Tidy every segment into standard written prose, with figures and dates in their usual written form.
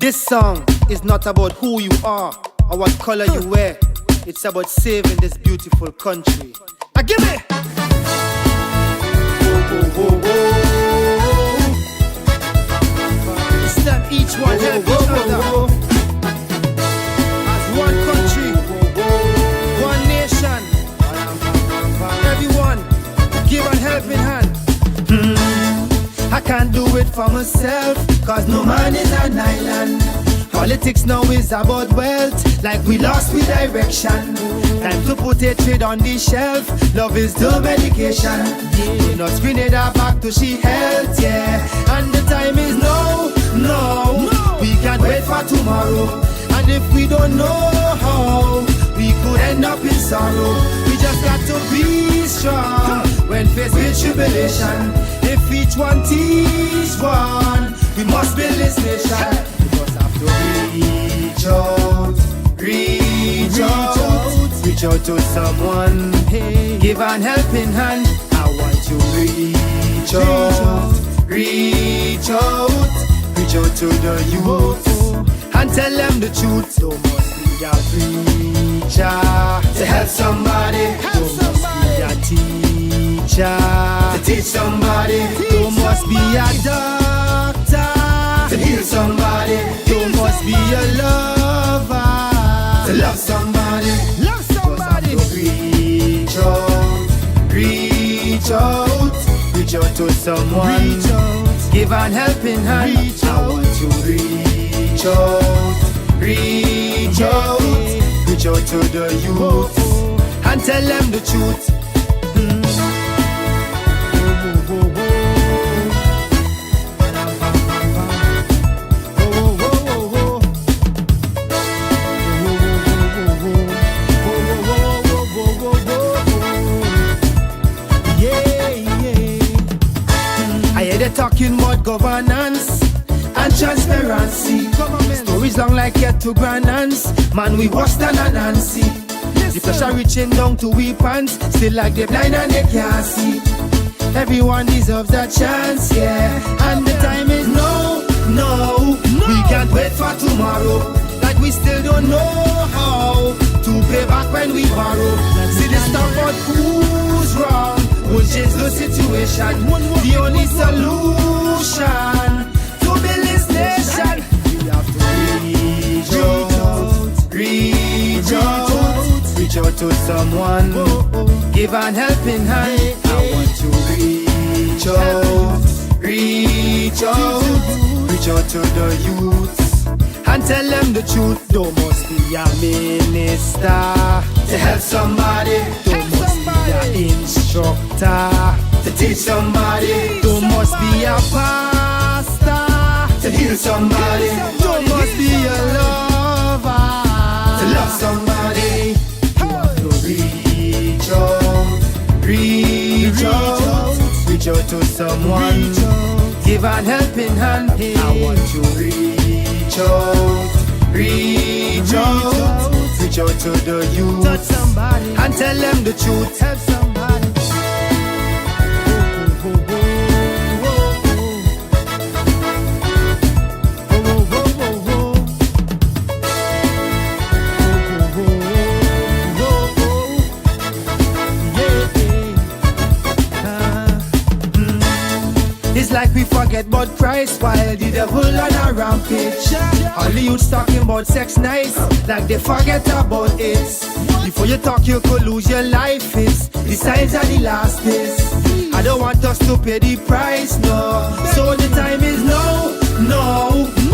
This song is not about who you are or what color you wear. It's about saving this beautiful country. Now give me. It's not each one help each other. As one country, one nation. Everyone give a helping hand. I can't do it for myself, cause no man is an island. Politics now is about wealth, like we lost with direction. Time to put a trade on the shelf, love is the medication. Do not screen it back to she health, yeah. And the time is no. We can't wait for tomorrow. And if we don't know how, we could end up in sorrow. We just got to be strong when faced with tribulation. If each one teach one, we must build this nation. We just have to reach out to someone, give an helping hand. I want to reach out to the youth and tell them the truth. There must be a preacher to help somebody. There must be a teacher to teach somebody. There must be a doctor to heal somebody. There must be a lover to love somebody. Love somebody. Reach out to someone. Give an helping hand. I want to reach out to the youth and tell them the truth. Talking about governance and transparency. Stories long like yet to grandance. Man, we worse than a Nancy. The pressure reaching down to we pants, still like they blind and they can't see. Everyone deserves a chance, yeah. And the time is no. We can't wait for tomorrow. Like we still don't know how to pay back when we borrow. See this stuff about who's wrong will change the situation. The only solution to build this nation. We have to reach out to someone. Give an helping hand. I want to reach out to the youth and tell them the truth. There must be a minister to help somebody. There must be an instructor to teach somebody. There must be a pastor to heal somebody. There must be a lover to love somebody. You have to reach out to someone. Give an helping hand. I want to reach out to the youth and tell them the truth. Help somebody. It's like we forget about Christ while the devil on a rampage. All the youths talking about sex nice, like they forget about it. Before you talk, you could lose your life. It's the signs of the last days. I don't want us to pay the price, no. So the time is no.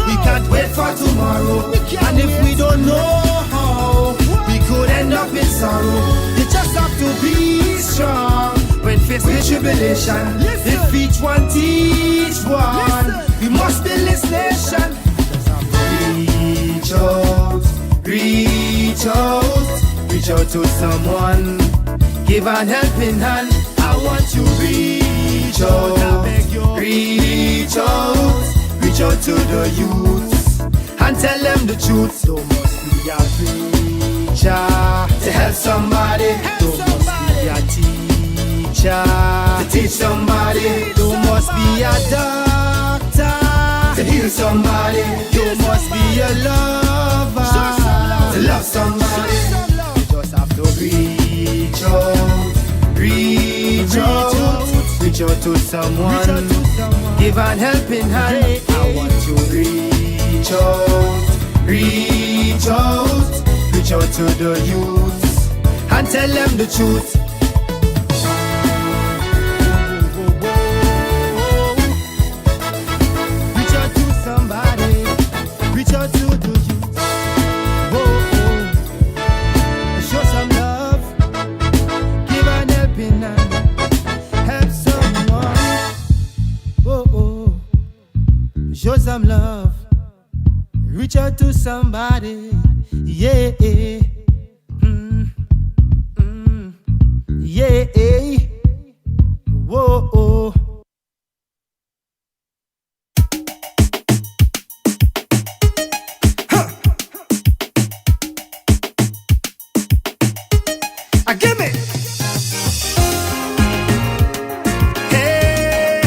We can't wait for tomorrow. And if we don't know how, we could end up in sorrow. You just have to be strong when faced with tribulation. If each one teach one, we must build this nation. Reach out to someone. Give an helping hand. I want to reach out to the youth and tell them the truth. There must be a preacher to help somebody. There must be a teacher to teach somebody. There must be a doctor to heal somebody. You must be a lover to love somebody. You just have to reach out, reach out, reach out to someone. Give an helping hand. I want to reach out, reach out, reach out to the youths and tell them the truth. Reach out to somebody, reach out to the youth. Show some love, give an helping hand, help someone. Show some love, reach out to somebody, yeah. Yeah, whoa. Give me. Hey,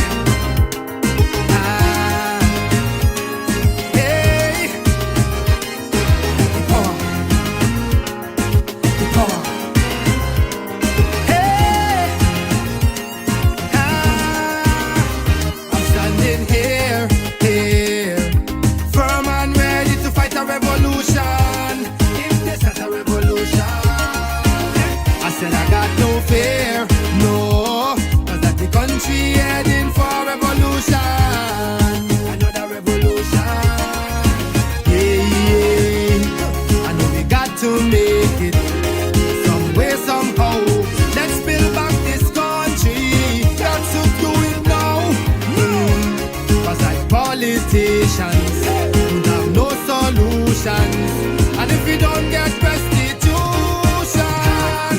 hey. The power. I'm standing here, firm and ready to fight a revolution. If this is a revolution, I said I got no fear, no, 'cause that the country heading for revolution. Another revolution, yeah. I know we got to make it some way, somehow. Let's build back this country. Got to do it now. 'Cause like politicians would have no solutions. And if we don't get restitution,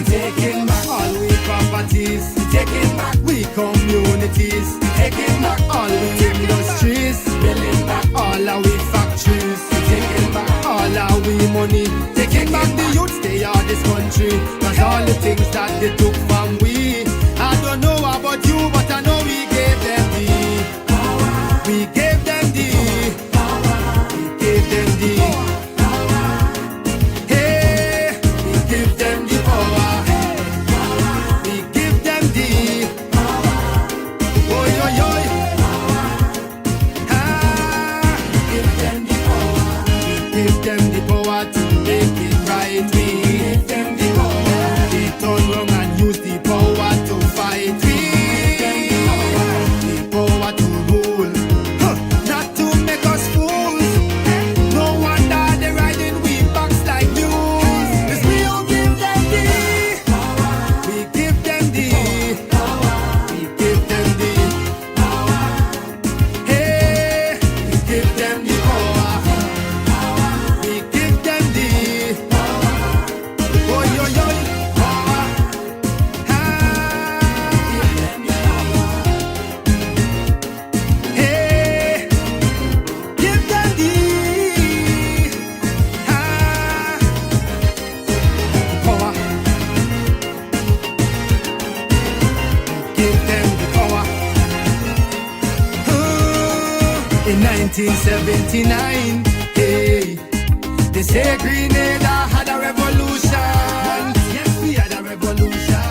taking back all we properties, taking back we communities, taking back all we industries, building back all our we factories, taking back all our we money, taking back the youths, they are this country. 'Cause all the things that they took from we, I don't know about you, but I know we gave them the power. We gave them the power. We gave them the power. Hey, we give them the power. We give them the power. Oi, oi, oi. Give them the power. We give them the power to make it right. We give them the power. They turn wrong and use the power to fight. We give them the power to rule, not to make us fools. No wonder they're riding we backs like mules. 'Cause we don't give them the power. We give them the power. We give them the power. Hey, we give them the power. We give them the power. Oi, oi, oi. Power. Give them the power. Hey, give them the power. Give them the power. In 1979, hey, they say Grenada had a revolution. Yes, we had a revolution.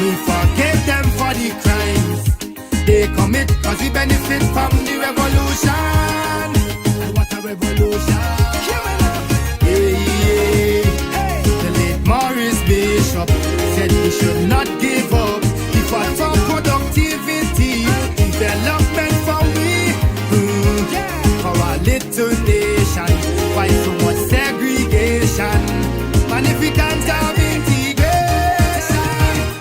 We forgave them for the crimes they commit, 'cause we benefit from the revolution. And what a revolution. Hey, the late Morris Bishop said we should not give up. He fought for productivity, development for we, for our little nation. Why so much segregation? Man, if we can't have integration,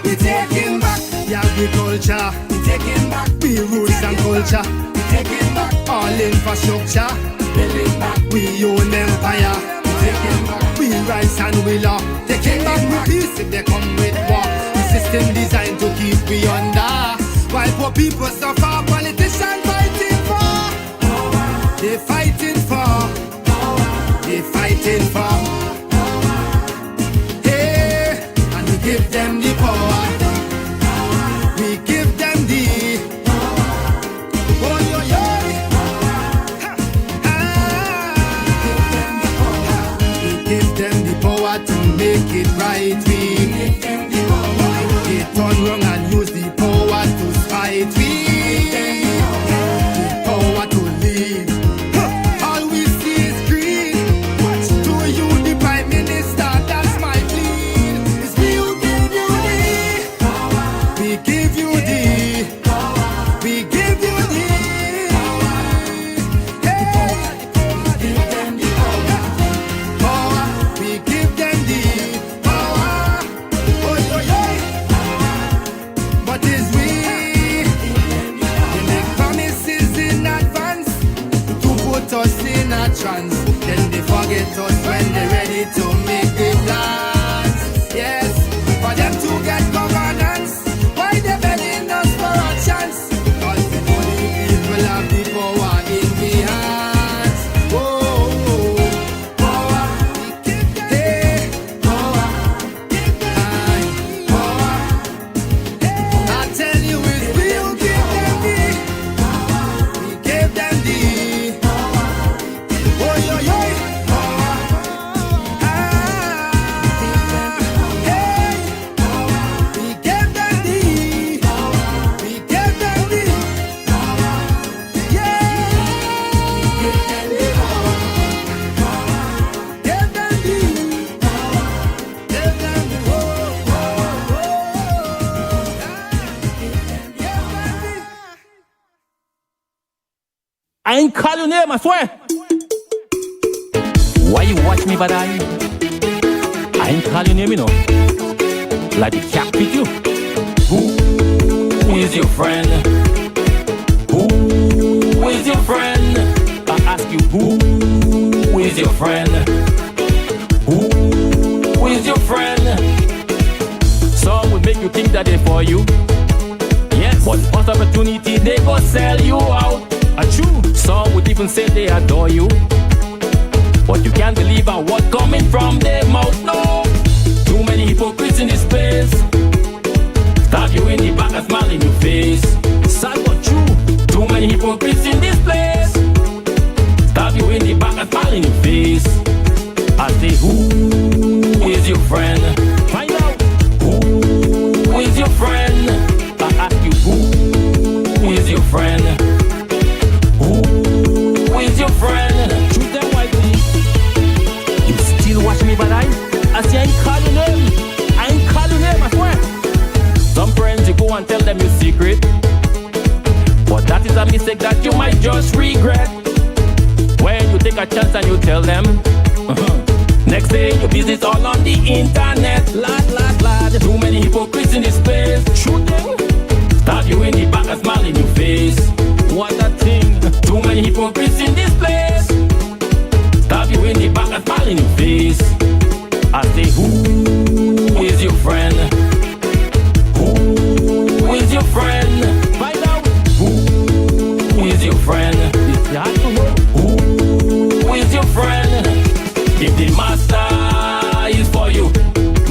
we're taking back the agriculture, we're taking back the roots and culture, we're taking back all infrastructure, building back we own empire, we're taking back we rights and we law, taking back we peace if they come with war. The system designed to keep we under, while poor people suffer, politicians fighting for power. They fighting for power. They fighting for power. Hey, and we give them the power. We give them the power. Oh, yo, yo. chance. Then they forget us when they're ready to make the plans. Yes, for them to get governance, why they begging us for a chance? Cause the money people have the power in the hands. Oh, power, hey, power, power. I tell you it's we who give them the, we gave them the, oh yo yo, hey, we gave them the, we gave them the, yeah, give them the, give them the, give them the, I ain't call your name, I swear. Why you watch me, but I ain't call your name, you know. Like the cat with you. Who is your friend? Who is your friend? I ask you, who is your friend? Who is your friend? Some will make you think that they're for you. Yes, but first opportunity, they go sell you out. A true. Some would even say they adore you, but you can't believe a word coming from their mouth. No, too many hypocrites in this place. Stab you in the back and smile in your face. Sad but true. Too many hypocrites in this place. Stab you in the back and smile in your face. I say, who is your friend? Find out. Who is your friend? I ask you, who is your friend? Who is your friend? Choose them wisely. You still watch me, but I say I ain't call your name. I ain't call your name, I swear. Some friends you go and tell them your secret, but that is a mistake that you might just regret. When you take a chance and you tell them, next day your business all on the internet. Lad. Too many hypocrites in this place. Shoot them. Stab you in the back and smile in your face. What a thing. Too many hypocrites in this place. Stab you in the back and smile in your face. I say, who is your friend? Who is your friend? Find out. Who is your friend? It's hard to know. Who is your friend? If the master is for you,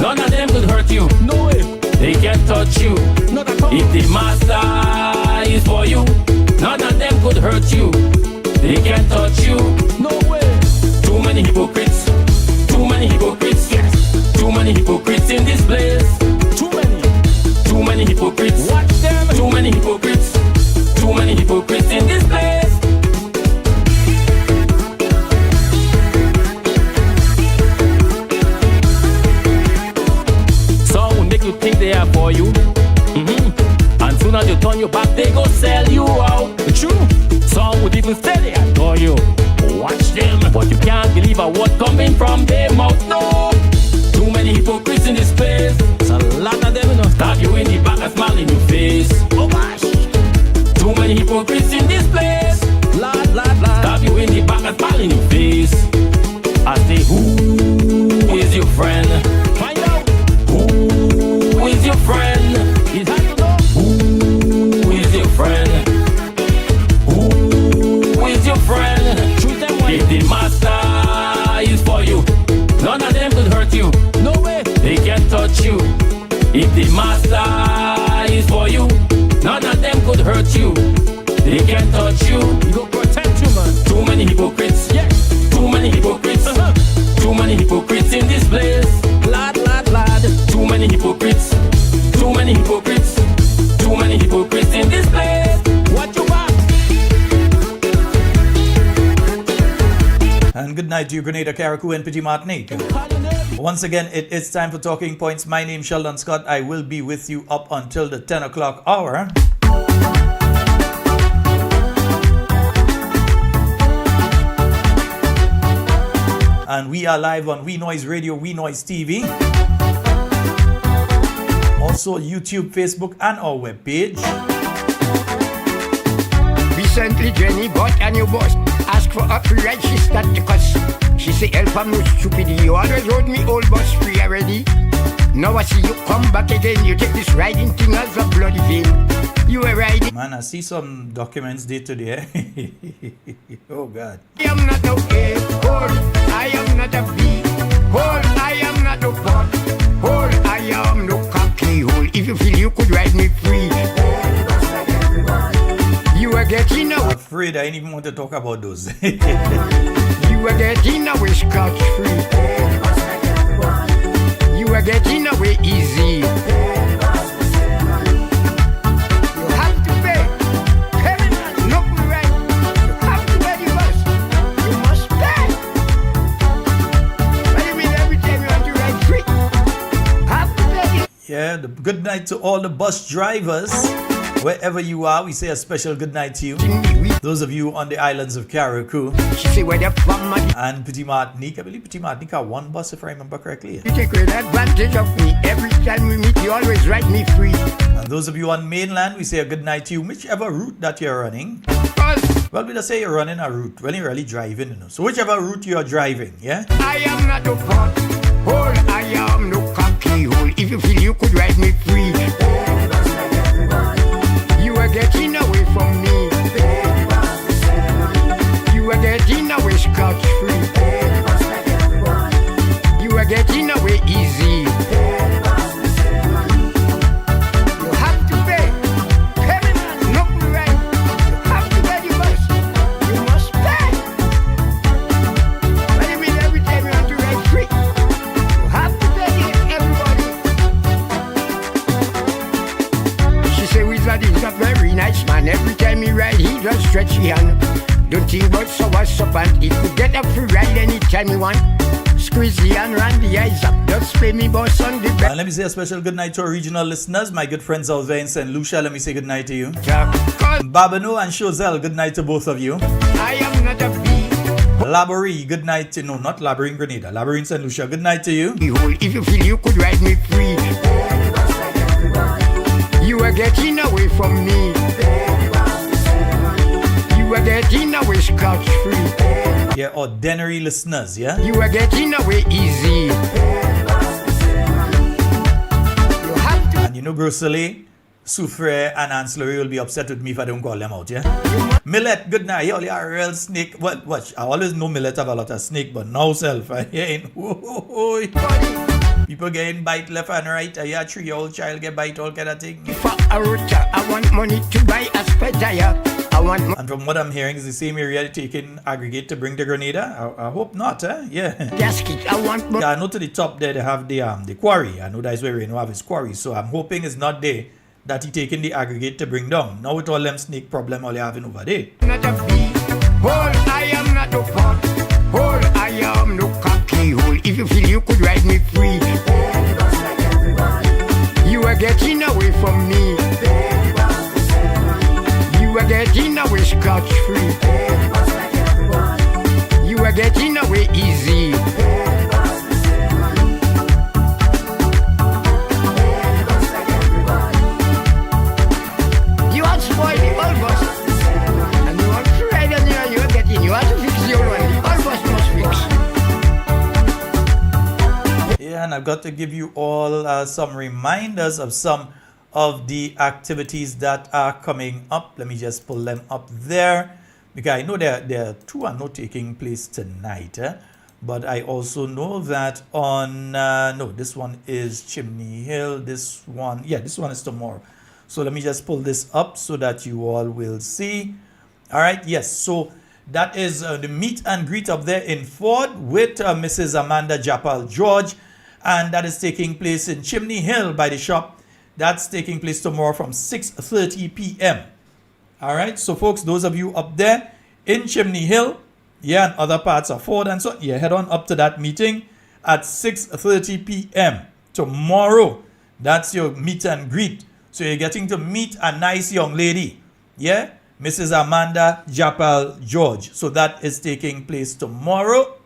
none of them could hurt you. No way. They can't touch you. Not at all. If the master is for you, none of them could hurt you. They can't touch you. No way. Too many hypocrites. Too many hypocrites. Yes. Too many hypocrites in this place. Too many. Too many hypocrites. Watch them. Too many hypocrites. Too many hypocrites in this place. Some will make you think they are for you. And soon as you turn your back, they go sell you out. True. Some would even say they adore you. Watch them. But you can't believe a word coming from their mouth. No. Too many hypocrites in this place. There's a lot of them, you know. Stab you in the back and smile in your face. Oh gosh. Too many hypocrites in this place. Lad. Stab you in the back and smile in your face. I say, who is your friend? Find out. Who is your friend? It's hard to know. Who is your friend? Who is your friend? Choose them wisely. If the master is for you, none of them could hurt you. No way. They can't touch you. If the master is for you, none of them could hurt you. They can't touch you. He go protect you, man. Too many hypocrites. Yeah. Too many hypocrites. Too many hypocrites in this place. Lad. Too many hypocrites. Too many hypocrites. Too many hypocrites in this place. Watch your back. And good night to you, Grenada, Carriacou, and Petit Martinique. Once again, it is time for Talking Points. My name is Sheldon Scott. I will be with you up until the 10 o'clock hour. And we are live on We Noise Radio, We Noise TV. Also YouTube, Facebook, and our webpage. Recently, Jenny bought a new bus. Ask for a free ride, she start to cuss. She say, help, I'm no stupid. You always hold me old bus free already. Now I see you come back again. You take this riding thing as a bloody game. You were riding. Man, I see some documents day today. Oh, God. I am not no A hole. I am not a B hole. I am not no pot hole. I am no cocky hole. If you feel you could ride me free, you are getting away. I'm afraid I didn't even want to talk about those. You are getting away scotch free. You are getting away easy. You have to pay. Criminal, no right. You have to pay the bus. You must pay. What do you mean every time you want to ride free? Have to pay it. Yeah, good night to all the bus drivers. Wherever you are, we say a special good night to you. Those of you on the islands of Carriacou She say where the from and Petit Martinique. I believe Petit Martinique have one bus, if I remember correctly. you take great advantage of me. Every time we meet, you always ride me free. And those of you on mainland, we say a good night to you, whichever route that you're running. Cause Well, we just say you're running a route when you're really driving, you know. So whichever route you're driving, yeah? I am not no pot hole. I am no cocky hole. If you feel you could ride me free, you are getting away from me. You are getting away scotch free. You are getting away easy. You have to pay. Criminal, no right. You have to pay the bus. You must pay. What do you mean every time you want to ride free? You have to pay it, everybody. She say Wizard is a very nice man. Every time he ride, he just stretch his hand. Don't think about so what's up and he could get a free ride anytime he want. Squeeze the hand round the eyes up. Just pay me boss on the back. And let me say a special good night to our regional listeners, my good friends out there in St. Lucia. Let me say good night to you. Cause Babano and Shozel, good night to both of you. I am not a bee Laborie, good night to, no, not Laborie in Grenada, Laborie in St. Lucia, good night to you. hole. If you feel you could ride me free, you are getting away from me. You are getting away scotch free. Yeah, ordinary listeners, yeah? You are getting away easy. You have to. And you know, Grosselet, Soufre, and Ancillary will be upset with me if I don't call them out, yeah? Millet, good night. You are a real snake. What? Watch, I always know Millet have a lot of snake, but now self, I ain't. People getting bite left and right. I hear a 3-year-old child get bite, all kind of thing. For a router, I want money to buy a spare tire. I want And from what I'm hearing, is the same area taking aggregate to bring to Grenada? I hope not, eh? Yeah. gasket. I want money. Yeah, I know to the top there they have the quarry. I know that's where Reno have his quarry. So I'm hoping it's not there that he taking the aggregate to bring down. Now with all them snake problem all you having over there. Not a bee hole. I am not no pot hole. I am no cocky hole. If you feel you could ride me free, you are getting away from me. You are getting away scotch free. You are getting away easy. You want to spoil the old bus, and you want to ride on you are getting. You want to fix the old one. The old bus must fix. Yeah, and I've got to give you all some reminders of some of the activities that are coming up. Let me just pull them up there, because I know there two are not taking place tonight, but I also know that on no, this one is Chimney Hill, this one is tomorrow. So let me just pull this up so that you all will see. All right, yes, so that is the meet and greet up there in Ford with Mrs. Amanda Japal George, and that is taking place in Chimney Hill by the shop. That's taking place tomorrow from 6:30 p.m. All right, so folks, those of you up there in Chimney Hill, yeah, and other parts of Ford and so, yeah, head on up to that meeting at 6:30 p.m. tomorrow. That's your meet and greet. So you're getting to meet a nice young lady, yeah, Mrs. Amanda Japal George. So that is taking place tomorrow.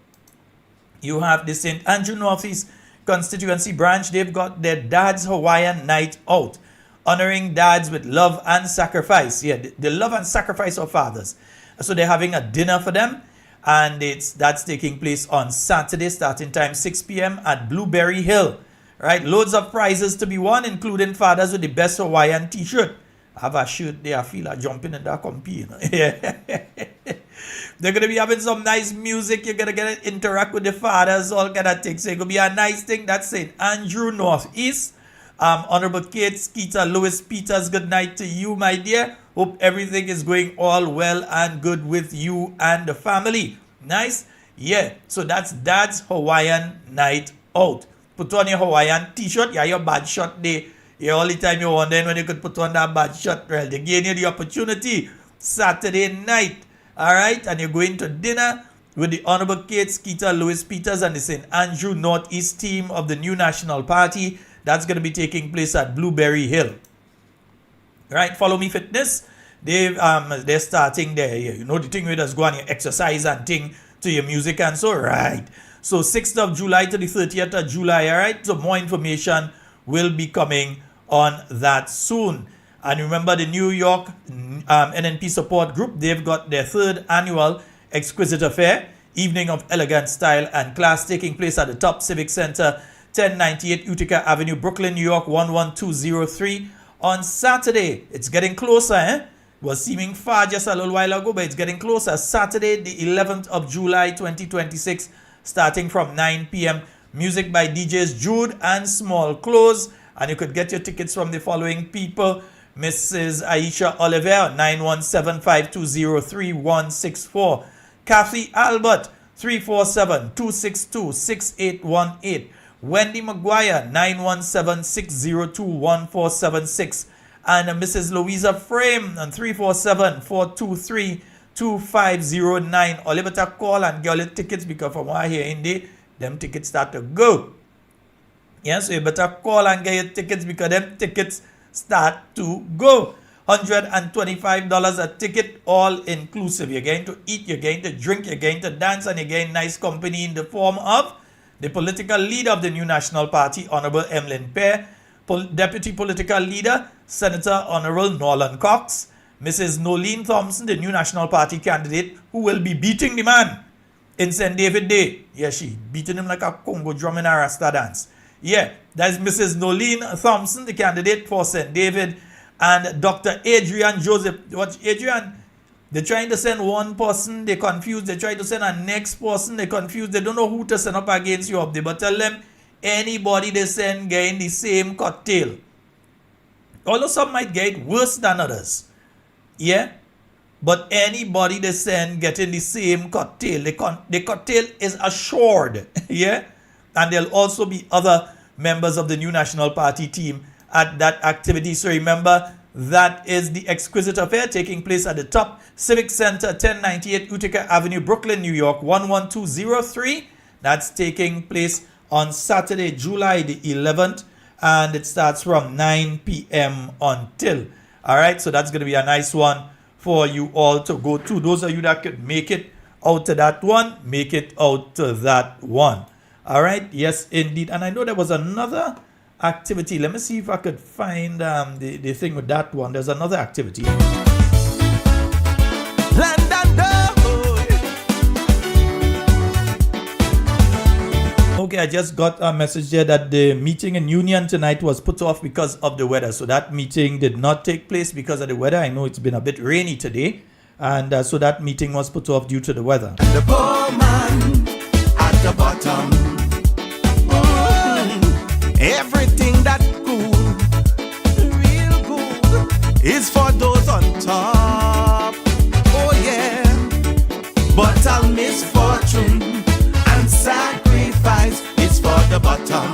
You have the St. Andrew Northeast Constituency branch. They've got their Dad's Hawaiian Night Out, honoring dads with love and sacrifice. Yeah, the love and sacrifice of fathers. So they're having a dinner for them, and that's taking place on Saturday, starting time 6 p.m. at Blueberry Hill. Right, loads of prizes to be won, including fathers with the best Hawaiian t-shirt. I have a shirt there, I feel like jumping in that company. They're going to be having some nice music. You're going to get to interact with the fathers, all kind of things. So it's going to be a nice thing. That's St. Andrew Northeast. Honorable Kate Skeeter, Louis Peters, good night to you, my dear. Hope everything is going all well and good with you and the family. Nice? Yeah, so that's Dad's Hawaiian Night Out. Put on your Hawaiian t-shirt. Yeah, your bad shot day. Yeah, all the time you're wondering when you could put on that bad shot. Well, they gave you the opportunity Saturday night. All right, and you're going to dinner with the Honorable Kate Skeeter, Louis Peters, and the St. Andrew Northeast team of the New National Party. That's going to be taking place at Blueberry Hill. Right, Follow Me Fitness. They're starting there. You know the thing with us go on your exercise and thing to your music and so right. So 6th of July to the 30th of July. All right. So more information will be coming on that soon. And remember the New York NNP Support Group. They've got their 3rd annual Exquisite Affair, Evening of Elegant Style and Class, taking place at the Top Civic Center, 1098 Utica Avenue, Brooklyn, New York, 11203 on Saturday. It's getting closer, eh? Was seeming far just a little while ago, but it's getting closer. Saturday, the 11th of July, 2026, starting from 9 p.m. Music by DJs Jude and Small Clothes. And you could get your tickets from the following people. Mrs. Aisha Oliver, 917-520-3164. Kathy Albert, 347-262-6818. Wendy McGuire, 917-602-1476. And Mrs. Louisa Frame on 347-423-2509. Or you better call and get your tickets because from what I hear in there, them tickets start to go. Yeah, so you better call and get your tickets because them tickets start to go. $125 a ticket, all inclusive. You're going to eat, you're going to drink, you're going to dance, and you're getting nice company in the form of the political leader of the New National Party, Honorable Emlyn Pear, Deputy Political Leader, Senator Honorable Norland Cox, Mrs. Nolene Thompson, the New National Party candidate, who will be beating the man in St. David Day. Yeah, she beating him like a Congo drum in a Rasta dance. Yeah, that's Mrs. Nolene Thompson, the candidate for St. David, and Dr. Adrian Joseph. What, Adrian? They're trying to send one person, they're confused. They try to send a next person, they're confused. They don't know who to send up against you up there. But tell them, anybody they send getting the same cocktail. Although some might get worse than others. Yeah? But anybody they send getting the same cocktail. The cocktail is assured. Yeah? And there'll also be other members of the New National Party team at that activity. So remember, that is the Exquisite Affair taking place at the Top Civic Center, 1098 Utica Avenue, Brooklyn, New York, 11203. That's taking place on Saturday, July the 11th. And it starts from 9 p.m. until. All right, so that's going to be a nice one for you all to go to. Those of you that could make it out to that one, make it out to that one. All right, yes, indeed. And I know there was another activity. Let me see if I could find the thing with that one. There's another activity. Okay, I just got a message there that the meeting in Union tonight was put off because of the weather. So that meeting did not take place because of the weather. I know it's been a bit rainy today. And so that meeting was put off due to the weather. The poor man at the bottom. Everything that good, real good, is for those on top. Oh yeah. But all misfortune and sacrifice is for the bottom.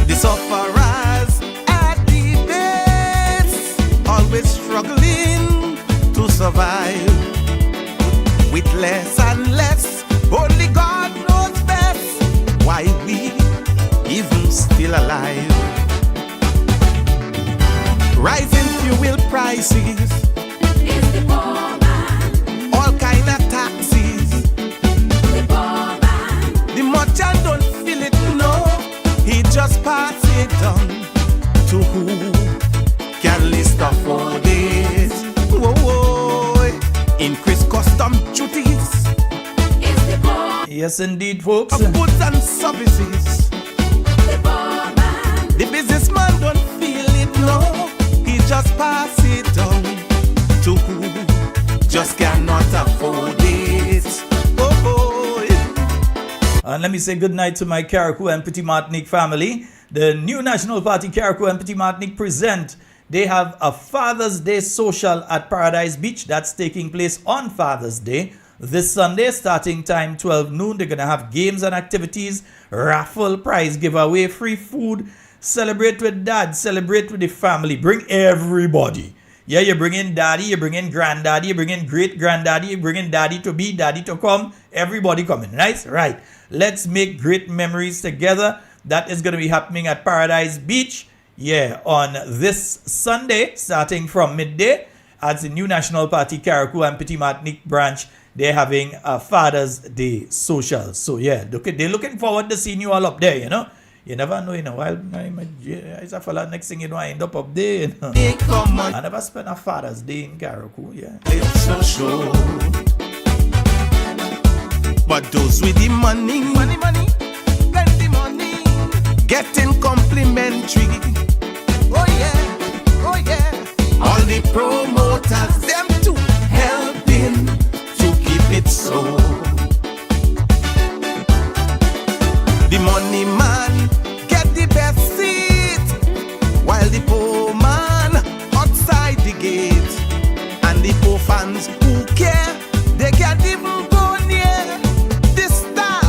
The sufferers at the base, always struggling to survive. With less and less, only God knows best why we even still alive. Rising fuel prices, It's the poor man, all kind of taxes. the poor man, The merchant don't feel it, no. He just pass it on to who can least afford it. Whoa, whoa. increase custom duties It's the poor, Yes, indeed, folks. of goods and services. the poor man. The businessman don't feel it, no. He just pass it on to who just cannot afford it. Oh, yeah. And let me say good night to my Carriacou and Petit Martinique family. The new National Party Carriacou and Petit Martinique present. They have a Father's Day social at Paradise Beach. That's taking place on Father's Day. This Sunday, starting time 12 noon. They're going to have games and activities, raffle, prize giveaway, free food. Celebrate with dad, celebrate with the family. Bring everybody. Yeah, you bring in daddy, you bring in granddaddy, you bring in great granddaddy, you bring in daddy to be, daddy to come. Everybody coming, nice? Right. Let's make great memories together. That is going to be happening at Paradise Beach. Yeah, on this Sunday, starting from midday, at the new National Party Carriacou and Petit Martinique branch. They're having a Father's Day social. So yeah, they're looking forward to seeing you all up there, you know. You never know, while it's a fella, next thing you know, I end up there, you know. They come on, I never spent a Father's Day in Carriacou, yeah. it's so sure. But those with the money, plenty money, getting complimentary. Oh yeah. All the promoters, them too, helping to keep it so. The money man get the best seat, while the poor man outside the gate. And the poor fans who care, they can't even go near the star.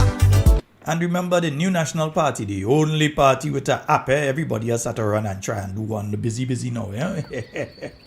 And remember the new National Party, the only party with an app, everybody has had to run and try and do one, the busy now, yeah.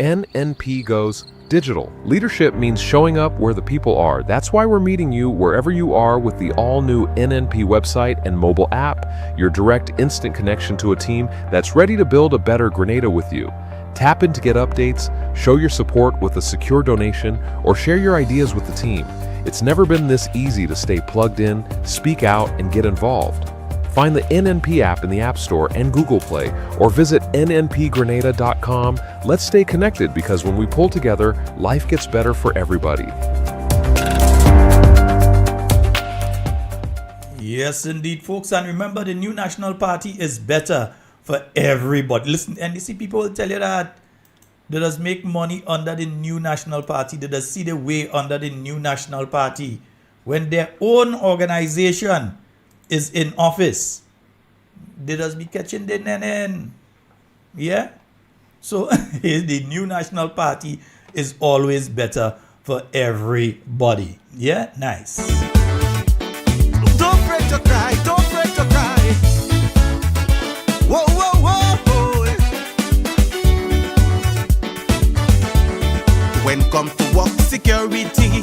NNP goes digital. Leadership means showing up where the people are. That's why we're meeting you wherever you are with the all-new NNP website and mobile app, your direct instant connection to a team that's ready to build a better Grenada with you. Tap in to get updates, show your support with a secure donation, or share your ideas with the team. It's never been this easy to stay plugged in, speak out, and get involved. Find the NNP app in the App Store and Google Play, or visit nnpgrenada.com. Let's stay connected, because when we pull together, life gets better for everybody. Yes, indeed, folks. And remember, the new National Party is better for everybody. Listen, and you see, people will tell you that they just make money under the new National Party. They just see the way under the new National Party. When their own organization is in office, they just be catching the nenen. Yeah? So, the new National Party is always better for everybody. Yeah? Nice. Don't fret to cry, don't fret to cry. Whoa, whoa, whoa, whoa. When come to work security,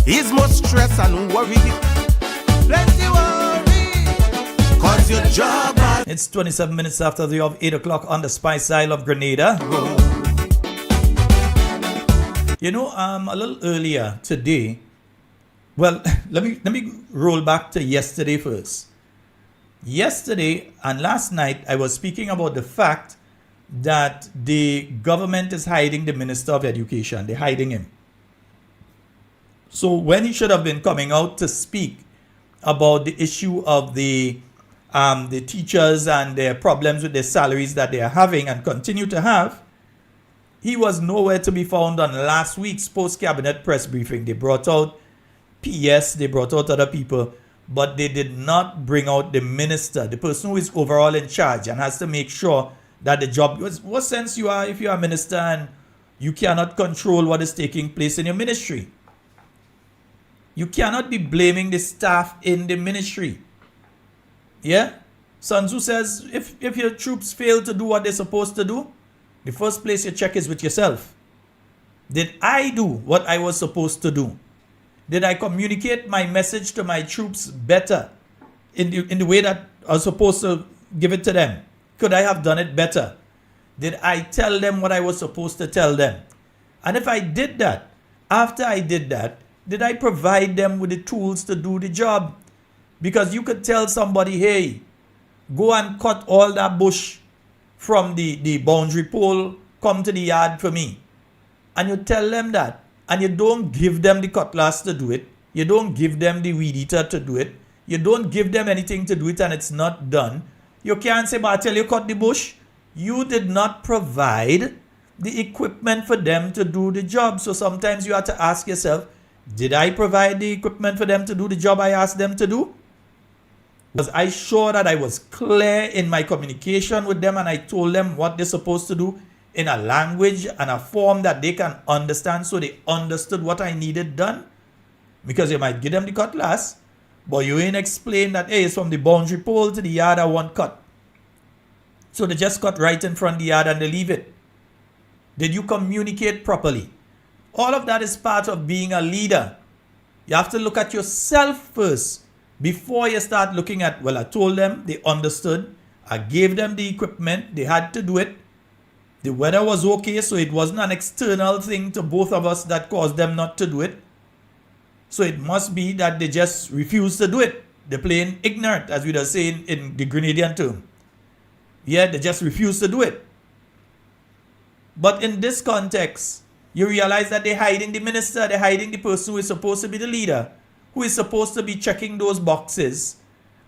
is more stress and worry. Plenty worry, cause your job It's 27 minutes after the hour of 8 o'clock on the Spice Isle of Grenada. You know, a little earlier today, well, let me roll back to yesterday first. Yesterday and last night, I was speaking about the fact that the government is hiding the Minister of Education. They're hiding him. So when he should have been coming out to speak about the issue of the teachers and their problems with their salaries that they are having and continue to have, he was nowhere to be found on last week's post-cabinet press briefing. They brought out PS, they brought out other people, but they did not bring out the minister, the person who is overall in charge and has to make sure that the job, what sense you are if you are a minister and you cannot control what is taking place in your ministry? You cannot be blaming the staff in the ministry. Yeah? Sun Tzu says, if your troops fail to do what they're supposed to do, the first place you check is with yourself. Did I do what I was supposed to do? Did I communicate my message to my troops better in the way that I was supposed to give it to them? Could I have done it better? Did I tell them what I was supposed to tell them? And if I did that, after I did that, did I provide them with the tools to do the job? Because you could tell somebody, hey, go and cut all that bush from the boundary pole, come to the yard for me. and you tell them that, and you don't give them the cutlass to do it, you don't give them the weed eater to do it, you don't give them anything to do it, and it's not done, you can't say, but I tell you, cut the bush. You did not provide the equipment for them to do the job. So sometimes you have to ask yourself, did I provide the equipment for them to do the job I asked them to do? Was I sure that I was clear in my communication with them and I told them what they're supposed to do in a language and a form that they can understand, so they understood what I needed done? Because you might give them the cutlass, but you ain't explain that, hey, it's from the boundary pole to the yard I want cut. So they just cut right in front of the yard and they leave it. Did you communicate properly? All of that is part of being a leader. You have to look at yourself first before you start looking at, well, I told them, they understood, I gave them the equipment, they had to do it. The weather was okay, so it wasn't an external thing to both of us that caused them not to do it. So it must be that they just refused to do it. They're playing ignorant, as we were saying in the Grenadian term. Yeah, they just refused to do it. But in this context, you realize that they're hiding the minister, they're hiding the person who is supposed to be the leader, who is supposed to be checking those boxes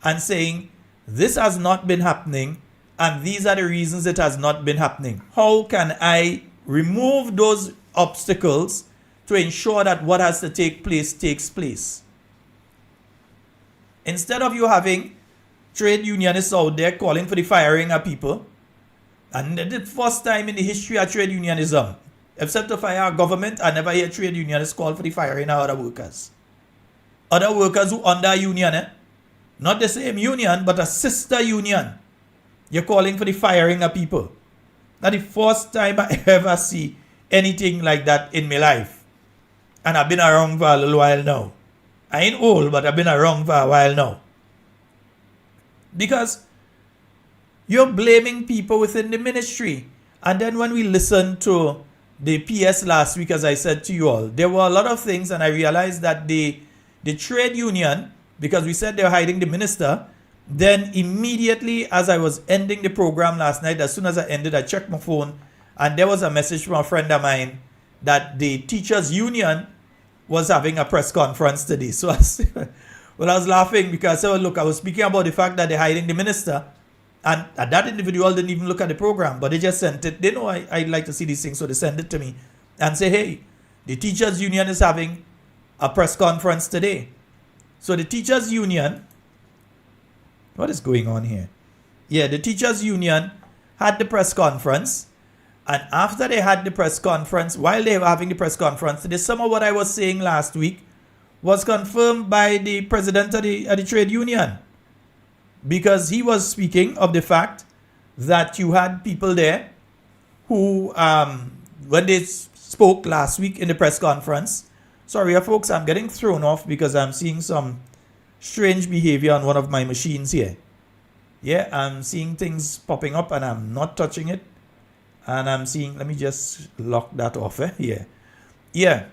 and saying, this has not been happening, and these are the reasons it has not been happening. How can I remove those obstacles to ensure that what has to take place takes place? Instead of you having trade unionists out there calling for the firing of people, and the first time in the history of trade unionism, except to fire our government, I never hear trade unionists call for the firing of other workers. Other workers who under a union, not the same union, but a sister union, you're calling for the firing of people. That's the first time I ever see anything like that in my life. And I've been around for a little while now. I ain't old, but I've been around for a while now. Because you're blaming people within the ministry. And then when we listened to the PS last week, as I said to you all, there were a lot of things, and I realized that the trade union, because we said they were hiding the minister, then immediately as I was ending the program last night, as soon as I ended, I checked my phone, and there was a message from a friend of mine that the teachers union was having a press conference today. So I was laughing because I said, well, look, I was speaking about the fact that they're hiding the minister, and that individual didn't even look at the program, but they just sent it. They know I like to see these things, so they send it to me and say, hey, the teachers union is having a press conference today. So the teachers union, what is going on here? Yeah, the teachers union had the press conference, and after they had the press conference, while they were having the press conference, some of what I was saying last week was confirmed by the president of the trade union, because he was speaking of the fact that you had people there who, when they spoke last week in the press conference, sorry folks, I'm getting thrown off because I'm seeing some strange behavior on one of my machines here. Yeah, I'm seeing things popping up and I'm not touching it. And I'm seeing, let me just lock that off. Yeah.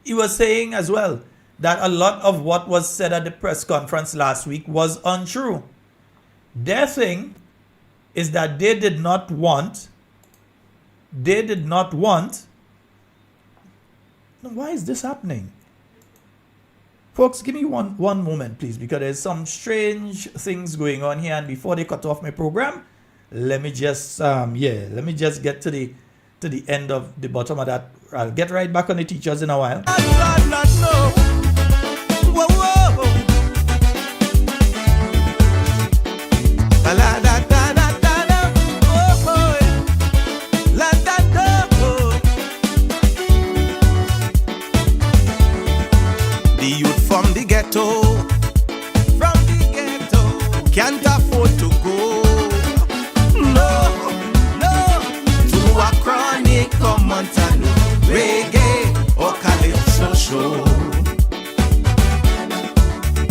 He was saying as well that a lot of what was said at the press conference last week was untrue. Their thing is that they did not want. Why is this happening? Folks, give me one moment, please, because there's some strange things going on here. And before they cut off my program, let me just get to the end of the bottom of that. I'll get right back on the teachers in a while. Can't afford to go, no, to a chronic Montano, reggae or calypso show.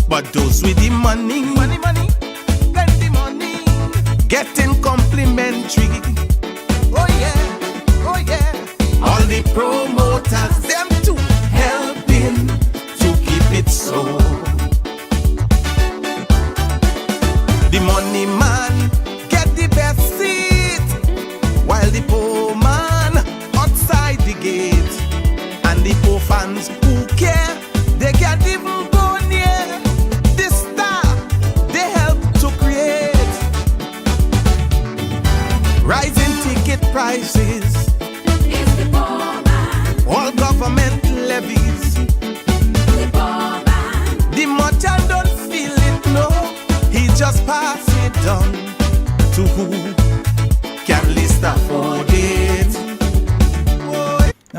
But those with the money, plenty money, getting complimentary. Oh yeah, all the promoters, them too, helping to keep it so. The money man get the best seat, while the poor man outside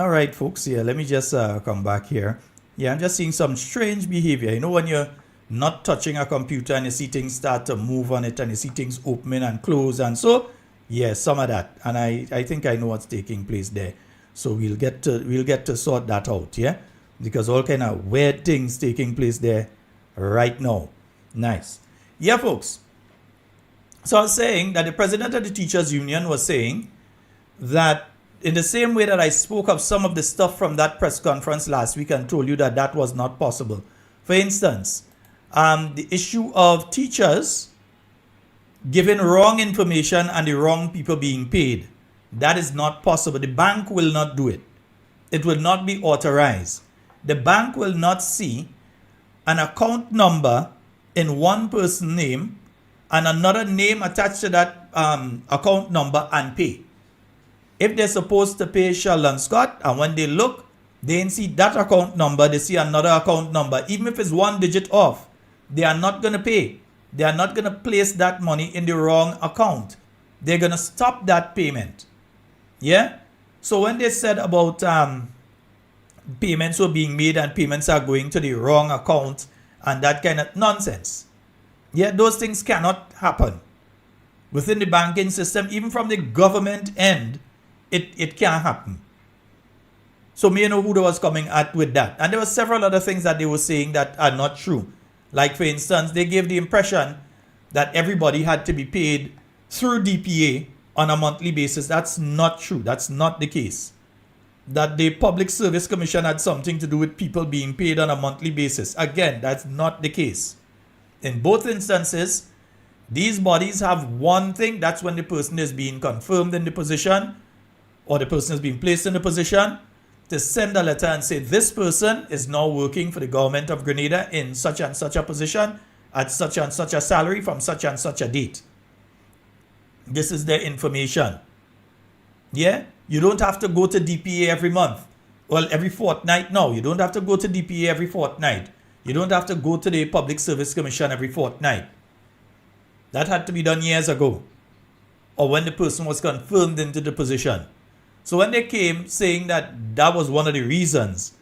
All right, folks. Yeah, let me just come back here. Yeah, I'm just seeing some strange behavior. You know, when you're not touching a computer and you see things start to move on it and you see things opening and close and so, yeah, some of that. And I think I know what's taking place there. So we'll get to sort that out, yeah? Because all kind of weird things taking place there right now. Nice. Yeah, folks. So I was saying that the president of the Teachers Union was saying that in the same way that I spoke of some of the stuff from that press conference last week and told you that that was not possible. For instance, the issue of teachers giving wrong information and the wrong people being paid. That is not possible. The bank will not do it. It will not be authorized. The bank will not see an account number in one person's name and another name attached to that account number and pay. If they're supposed to pay Sheldon Scott, and when they look, they didn't see that account number, they see another account number. Even if it's one digit off, they are not going to pay. They are not going to place that money in the wrong account. They're going to stop that payment. Yeah? So when they said about payments were being made and payments are going to the wrong account and that kind of nonsense. Yeah, those things cannot happen. Within the banking system, even from the government end, it can't happen. So me know who they was coming at with that. And there were several other things that they were saying that are not true. Like for instance, they gave the impression that everybody had to be paid through DPA on a monthly basis. That's not true. That's not the case. That the Public Service Commission had something to do with people being paid on a monthly basis. Again, that's not the case. In both instances, these bodies have one thing. That's when the person is being confirmed in the position or the person is being placed in the position, to send a letter and say this person is now working for the government of Grenada in such and such a position at such and such a salary from such and such a date. This is their information. Yeah? You don't have to go to DPA every month. Well, every fortnight. No, you don't have to go to DPA every fortnight. You don't have to go to the Public Service Commission every fortnight. That had to be done years ago. Or when the person was confirmed into the position. So when they came saying that that was one of the reasons,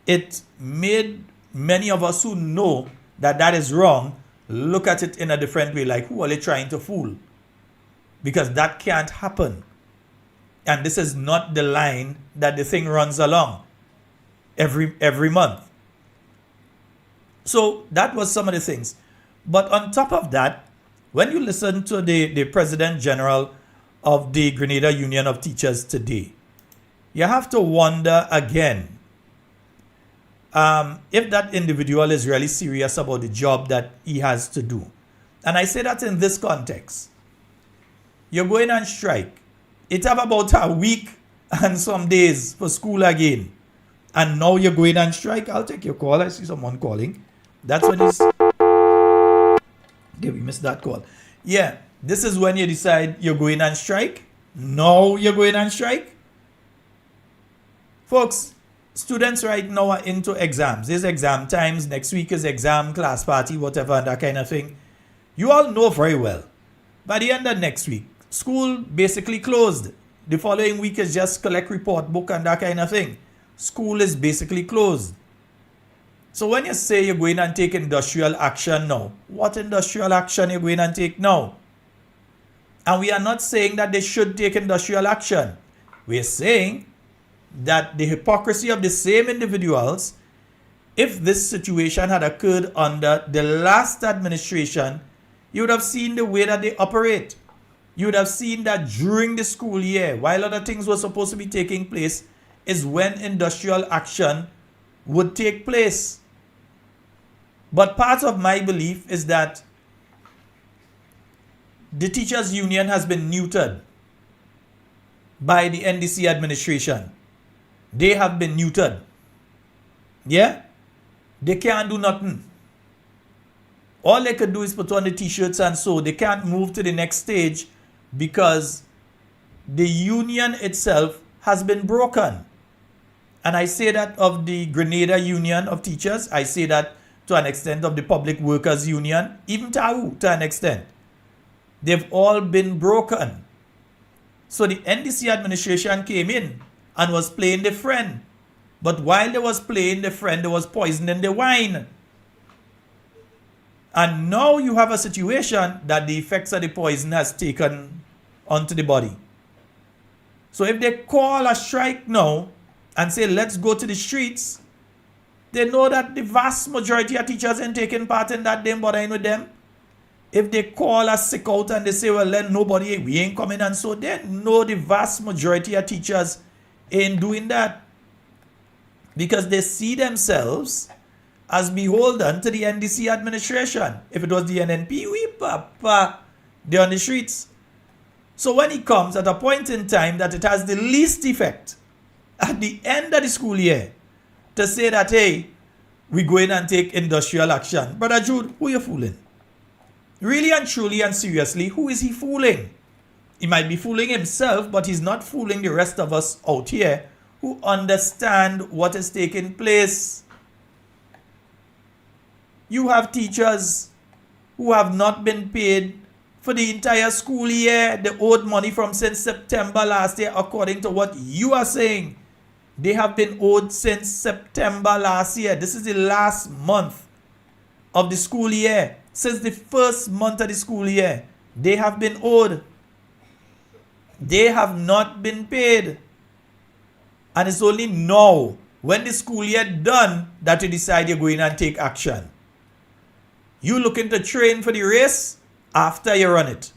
it made many of us who know that that is wrong look at it in a different way. Like, who are they trying to fool? Because that can't happen. And this is not the line that the thing runs along every month. So that was some of the things. But on top of that, when you listen to the President General of the Grenada Union of Teachers today, you have to wonder again if that individual is really serious about the job that he has to do. And I say that in this context. You're going on strike. It have about a week and some days for school again. And now you're going on strike. I'll take your call. I see someone calling. That's when it's... Okay, we missed that call. Yeah, this is when you decide you're going on strike. Now you're going on strike. Folks, students right now are into exams. There's exam times. Next week is exam, class party, whatever, and that kind of thing. You all know very well. By the end of next week, school basically closed. The following week is just collect report book and that kind of thing. School is basically closed. So when you say you're going and take industrial action now, what industrial action you're going and take now? And we are not saying that they should take industrial action. We are saying that the hypocrisy of the same individuals, if this situation had occurred under the last administration, you would have seen the way that they operate. You would have seen that during the school year, while other things were supposed to be taking place, is when industrial action would take place. But part of my belief is that the teachers' union has been neutered by the NDC administration. They have been neutered. Yeah? They can't do nothing. All they could do is put on the t-shirts and so. They can't move to the next stage because the union itself has been broken. And I say that of the Grenada Union of Teachers. I say that to an extent of the Public Workers Union. Even TAU to an extent. They've all been broken. So the NDC administration came in and was playing the friend. But while they was playing the friend, they was poisoning the wine. And now you have a situation that the effects of the poison has taken onto the body. So if they call a strike now and say, let's go to the streets, they know that the vast majority of teachers ain't taking part in that, they ain't bothering with them. If they call a sick out and they say, well, then nobody, we ain't coming, and so they know the vast majority of teachers ain't doing that. Because they see themselves as beholden to the NDC administration. If it was the NNP, they're on the streets. So when it comes at a point in time that it has the least effect at the end of the school year to say that, hey, we go in and take industrial action. Brother Jude, who you fooling? Really and truly and seriously, who is he fooling? He might be fooling himself, but he's not fooling the rest of us out here who understand what is taking place. You have teachers who have not been paid for the entire school year. They owed money from since September last year, according to what you are saying. They have been owed since September last year. This is the last month of the school year. Since the first month of the school year, they have been owed. They have not been paid. And it's only now, when the school year done, that you decide you're going and take action. You looking to train for the race after you run it.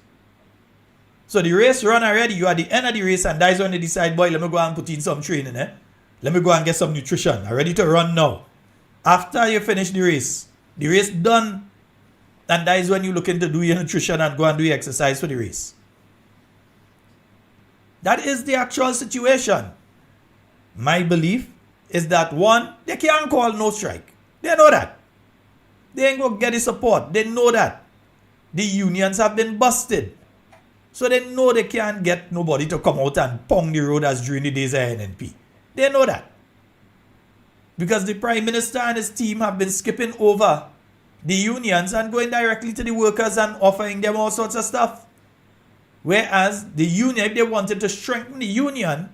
So the race run already, you are at the end of the race, and that's when they decide, boy, let me go and put in some training. Let me go and get some nutrition. I'm ready to run now. After you finish the race done, and that is when you looking to do your nutrition and go and do your exercise for the race. That is the actual situation. My belief is that, one, they can't call no strike. They know that. They ain't going to get the support. They know that. The unions have been busted. So they know they can't get nobody to come out and pound the road as during the days of NNP. They know that. Because the Prime Minister and his team have been skipping over the unions and going directly to the workers and offering them all sorts of stuff. Whereas the union, if they wanted to strengthen the union,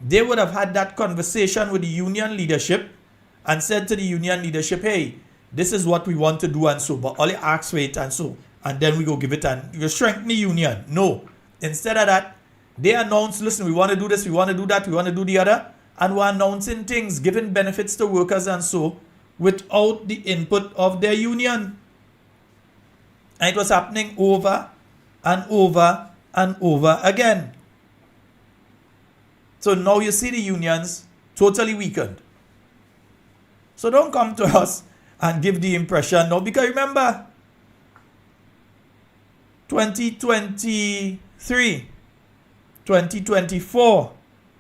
they would have had that conversation with the union leadership and said to the union leadership, hey, this is what we want to do and so, but all you ask for it and so, and then we go give it and you strengthen the union. No. Instead of that, they announce, listen, we want to do this, we want to do that, we want to do the other, and we're announcing things, giving benefits to workers and so, without the input of their union. And it was happening over and over and over again. So now you see the unions totally weakened. So don't come to us and give the impression now, because remember, 2023, 2024,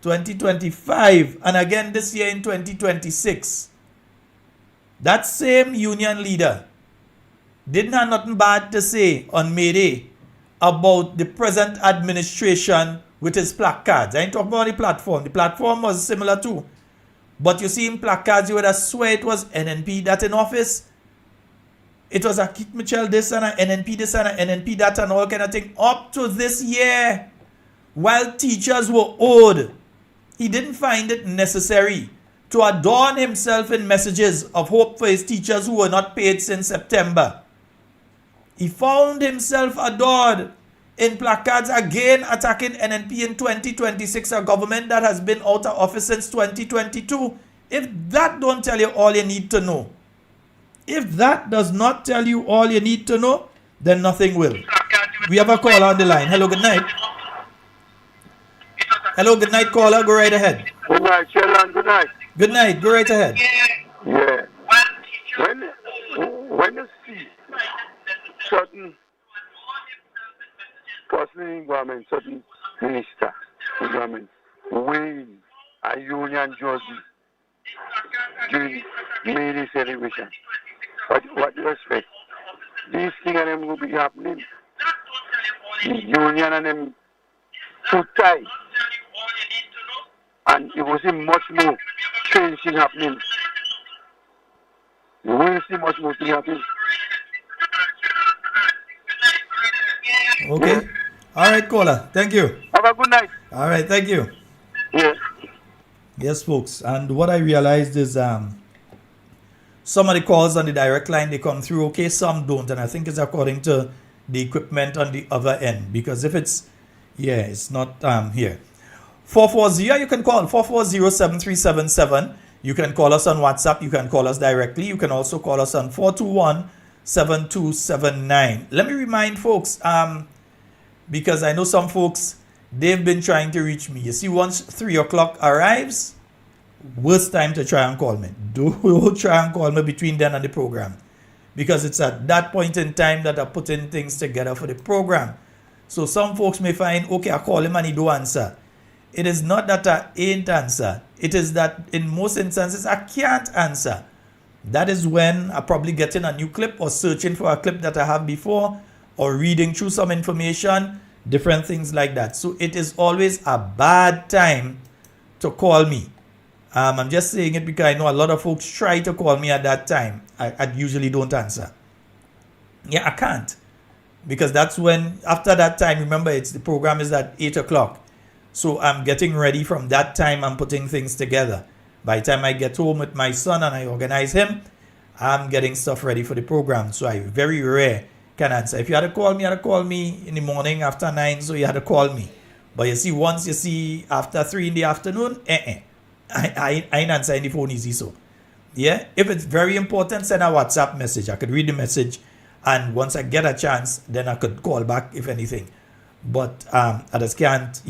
2025, and again this year in 2026, that same union leader didn't have nothing bad to say on May Day about the present administration with his placards. I ain't talking about the platform. The platform was similar too. But you see in placards, you would have swear it was NNP that in office. It was a Keith Mitchell this and a NNP this and a NNP that and all kind of thing up to this year. While teachers were owed, he didn't find it necessary to adorn himself in messages of hope for his teachers who were not paid since September. He found himself adored in placards again attacking NNP in 2026, a government that has been out of office since 2022. If that don't tell you all you need to know, if that does not tell you all you need to know, then nothing will. We have a caller on the line. Hello, good night. Hello, good night, caller. Go right ahead. Good night, Sheldon. Good night. Good night. Go right ahead. Yeah. When you see certain person in government, certain minister in government wearing a union jersey during May Day celebration, what do you expect? These things and them will be happening. The union and them too tight. And you will see much more change happening. You will see much more thing happening. Okay. All right, caller. Thank you. Have a good night. All right, thank you. Yeah. Yes, folks. And what I realized is some of the calls on the direct line, they come through okay, some don't. And I think it's according to the equipment on the other end. Because if it's, it's not here. 440, you can call 440-7377. You can call us on WhatsApp. You can call us directly. You can also call us on 421-7279. Let me remind folks, because I know some folks, they've been trying to reach me. You see, once 3 o'clock arrives, worst time to try and call me. Don't try and call me between then and the program. Because it's at that point in time that I'm putting things together for the program. So some folks may find, okay, I call him and he don't answer. It is not that I ain't answer. It is that in most instances, I can't answer. That is when I'm probably getting a new clip or searching for a clip that I have before or reading through some information, different things like that. So it is always a bad time to call me. I'm just saying it because I know a lot of folks try to call me at that time. I usually don't answer. Yeah, I can't. Because that's when, after that time, remember, the program is at 8 o'clock. So I'm getting ready from that time. I'm putting things together. By the time I get home with my son and I organize him, I'm getting stuff ready for the program. So I very rare can answer. If you had to call me in the morning after 9, so you had to call me. But you see, once you see after 3 in the afternoon, I ain't answering the phone easy. So yeah, if it's very important, send a WhatsApp message. I could read the message, and once I get a chance, then I could call back if anything. But I just can't.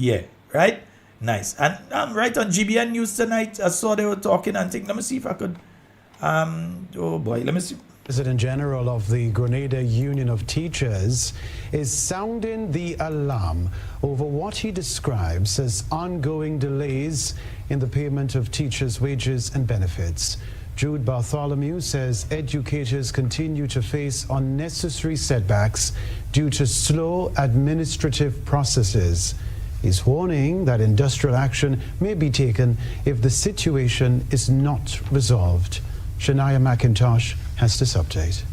Right? Nice. And I'm right on GBN News tonight. I saw they were talking and think. Let me see if I could. Oh boy, let me see. President General of the Grenada Union of Teachers is sounding the alarm over what he describes as ongoing delays in the payment of teachers' wages and benefits. Jude Bartholomew says educators continue to face unnecessary setbacks due to slow administrative processes. He's warning that industrial action may be taken if the situation is not resolved. Shania McIntosh has this update.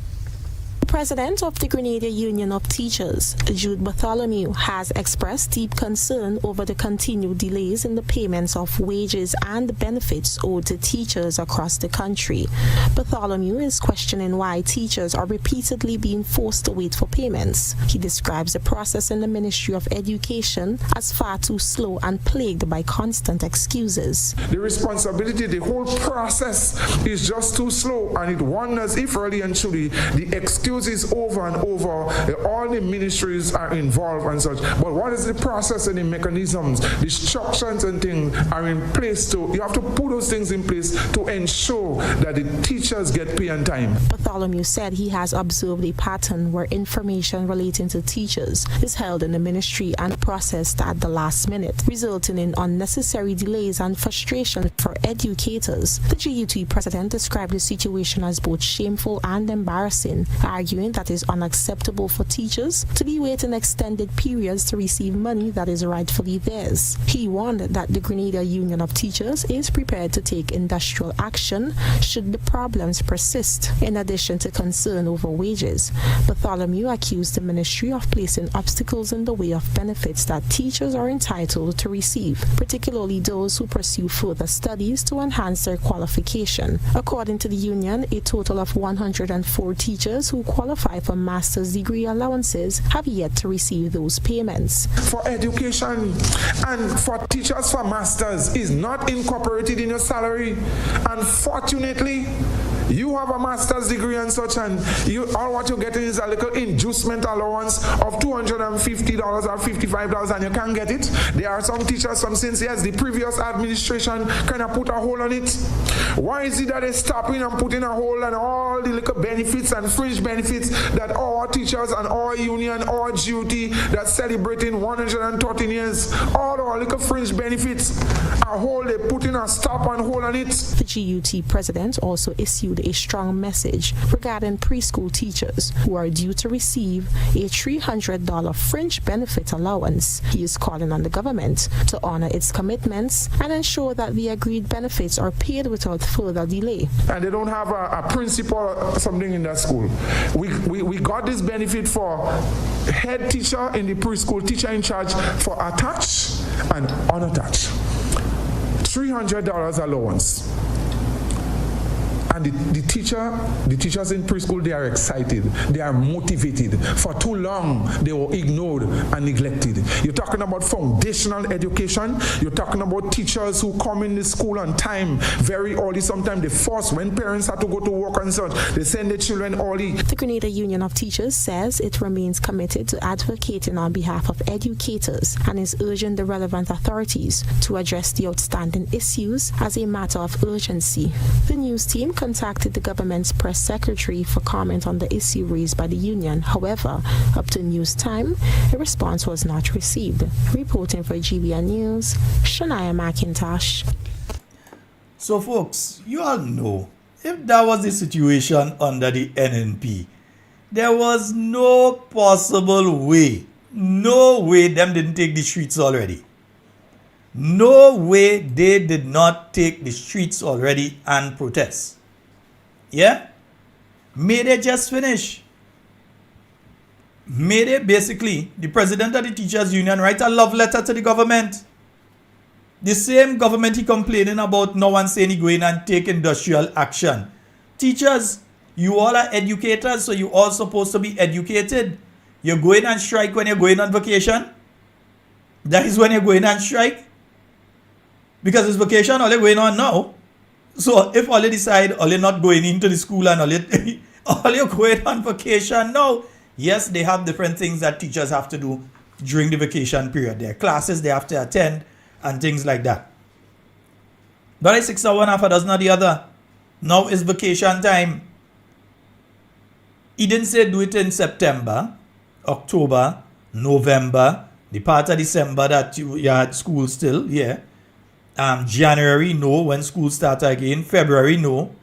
President of the Grenada Union of Teachers, Jude Bartholomew, has expressed deep concern over the continued delays in the payments of wages and benefits owed to teachers across the country. Bartholomew is questioning why teachers are repeatedly being forced to wait for payments. He describes the process in the Ministry of Education as far too slow and plagued by constant excuses. The responsibility, the whole process is just too slow, and it wonders if really and truly the excuses over and over, all the ministries are involved and such. But what is the process and the mechanisms, the structures and things are in place you have to put those things in place to ensure that the teachers get pay on time. Bartholomew said he has observed a pattern where information relating to teachers is held in the ministry and processed at the last minute, resulting in unnecessary delays and frustration for educators. The GUT president described the situation as both shameful and embarrassing, arguing that is unacceptable for teachers to be waiting extended periods to receive money that is rightfully theirs. He warned that the Grenada Union of Teachers is prepared to take industrial action should the problems persist. In addition to concern over wages, Bartholomew accused the ministry of placing obstacles in the way of benefits that teachers are entitled to receive, particularly those who pursue further studies to enhance their qualification. According to the union, a total of 104 teachers who qualify for master's degree allowances have yet to receive those payments. For education and for teachers for masters is not incorporated in your salary. Unfortunately, you have a master's degree and such, and all what you're getting is a little inducement allowance of $250 or $55, and you can't get it. There are some teachers, since yes, the previous administration kind of put a hold on it. Why is it that they're stopping and putting a hold on all the little benefits and fringe benefits that our teachers and our union, our GUT that's celebrating 113 years, all our little fringe benefits, they're putting a stop and hold on it. The GUT president also issued a strong message regarding preschool teachers who are due to receive a $300 fringe benefit allowance. He is calling on the government to honor its commitments and ensure that the agreed benefits are paid without further delay. And they don't have a principal or something in that school. We got this benefit for head teacher in the preschool, teacher in charge for attached and unattached. $300 allowance. And the teachers in preschool, they are excited. They are motivated. For too long, they were ignored and neglected. You're talking about foundational education. You're talking about teachers who come in the school on time, very early. Sometimes they force, when parents have to go to work and such, they send their children early. The Grenada Union of Teachers says it remains committed to advocating on behalf of educators and is urging the relevant authorities to address the outstanding issues as a matter of urgency. The news team contacted the government's press secretary for comment on the issue raised by the union. However, up to news time, a response was not received. Reporting for GBN News, Shania McIntosh. So folks, you all know, if that was the situation under the NNP, there was no possible way, no way them didn't take the streets already. No way they did not take the streets already and protest. Yeah? May they just finish. May they basically, the president of the teachers union, write a love letter to the government. The same government he complaining about now and saying he going and take industrial action. Teachers, you all are educators, so you all supposed to be educated. You're going on strike when you're going on vacation. That is when you're going on strike. Because it's vacation, all you're going on now. So if all you decide, all you're not going into the school and all you're going on vacation now, yes, they have different things that teachers have to do during the vacation period. There are classes they have to attend and things like that. But it's 6 or 1 half a dozen or the other. Now is vacation time. He didn't say do it in September, October, November, the part of December that you had school still, yeah. January, no, when school starts again. February, no.